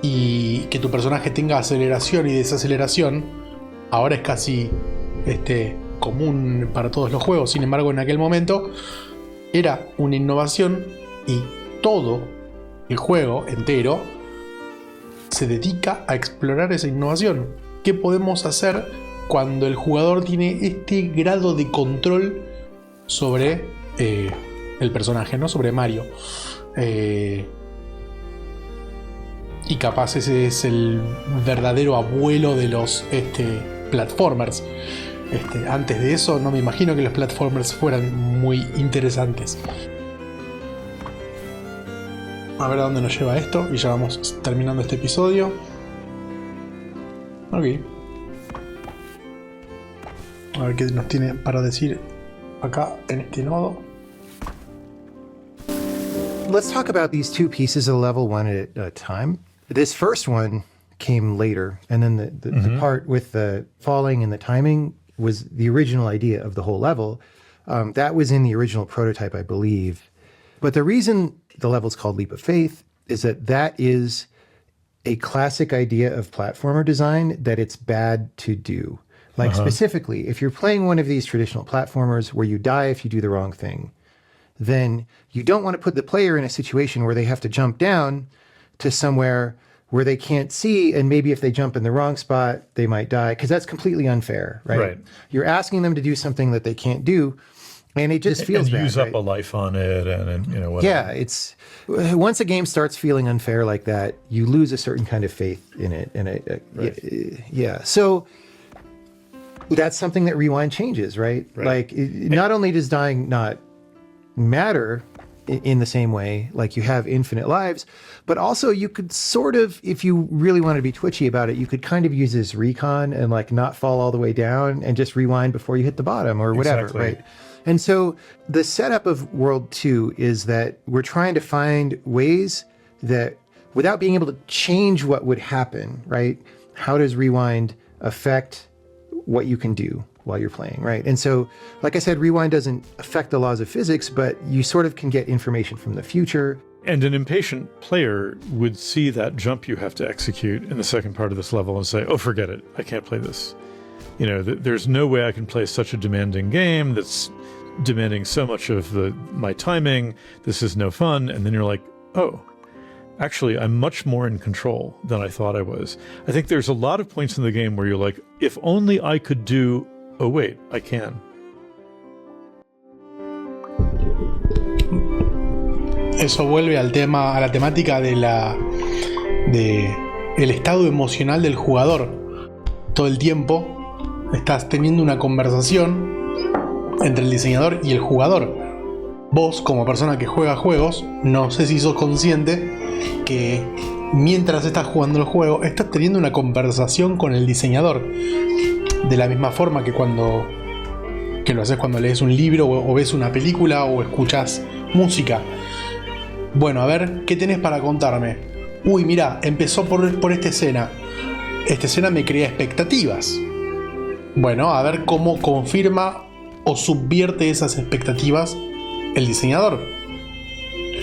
y que tu personaje tenga aceleración y desaceleración, ahora es casi común para todos los juegos. Sin embargo, en aquel momento era una innovación y todo el juego entero se dedica a explorar esa innovación. ¿Qué podemos hacer cuando el jugador tiene este grado de control sobre el personaje, ¿no? Sobre Mario? Y capaz ese es el verdadero abuelo de los platformers. Antes de eso no me imagino que los platformers fueran muy interesantes. A ver a dónde nos lleva esto. Y ya vamos terminando este episodio. Ok. A ver qué nos tiene para decir acá en este nodo. Let's talk about these two pieces of level one at a time. This first one came later, and then the part with the falling and the timing was the original idea of the whole level. That was in the original prototype, I believe. But the reason the level is called Leap of Faith is that is a classic idea of platformer design that it's bad to do. Like specifically, if you're playing one of these traditional platformers where you die if you do the wrong thing, then you don't want to put the player in a situation where they have to jump down to somewhere where they can't see, and maybe if they jump in the wrong spot, they might die, because that's completely unfair, right? Right. You're asking them to do something that they can't do, and it just feels bad. Use up a life on it, and you know whatever. Yeah, it's once a game starts feeling unfair like that, you lose a certain kind of faith in it, and yeah. So that's something that Rewind changes, right? Like, not only does dying not matter in the same way, like you have infinite lives, but also you could sort of, if you really want to be twitchy about it, you could kind of use this recon and like not fall all the way down and just rewind before you hit the bottom or whatever, right? And so the setup of World 2 is that we're trying to find ways that, without being able to change what would happen, right? How does Rewind affect what you can do while you're playing, right? And so, like I said, Rewind doesn't affect the laws of physics, but you sort of can get information from the future. And an impatient player would see that jump you have to execute in the second part of this level and say, oh, forget it, I can't play this. You know, there's no way I can play such a demanding game that's demanding so much of my timing. This is no fun. And then you're like, oh, actually, I'm much more in control than I thought I was. I think there's a lot of points in the game where you're like, if only I could do, oh wait, I can. Eso vuelve al tema, a la temática de el estado emocional del jugador. Todo el tiempo estás teniendo una conversación entre el diseñador y el jugador. Vos, como persona que juega juegos, no sé si sos consciente que mientras estás jugando el juego, estás teniendo una conversación con el diseñador. De la misma forma que lo haces cuando lees un libro o ves una película o escuchas música. Bueno, a ver, ¿qué tenés para contarme? Uy, mirá, empezó por esta escena. Esta escena me crea expectativas. Bueno, a ver cómo confirma o subvierte esas expectativas el diseñador.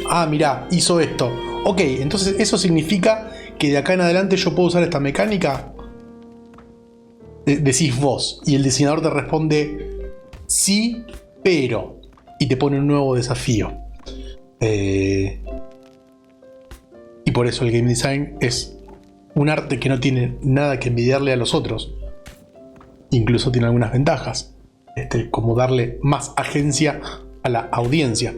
Ah, mirá, hizo esto. Ok, entonces eso significa que de acá en adelante yo puedo usar esta mecánica. Decís vos, y el diseñador te responde sí, pero, y te pone un nuevo desafío. Y por eso el game design es un arte que no tiene nada que envidiarle a los otros. Incluso tiene algunas ventajas, como darle más agencia a la audiencia.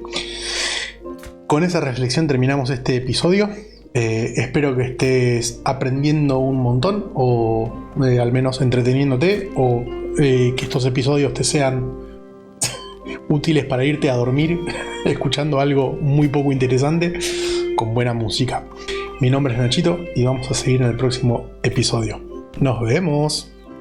Con esa reflexión terminamos este episodio. Espero que estés aprendiendo un montón, o al menos entreteniéndote, o que estos episodios te sean útiles para irte a dormir escuchando algo muy poco interesante con buena música. Mi nombre es Nachito y vamos a seguir en el próximo episodio. Nos vemos.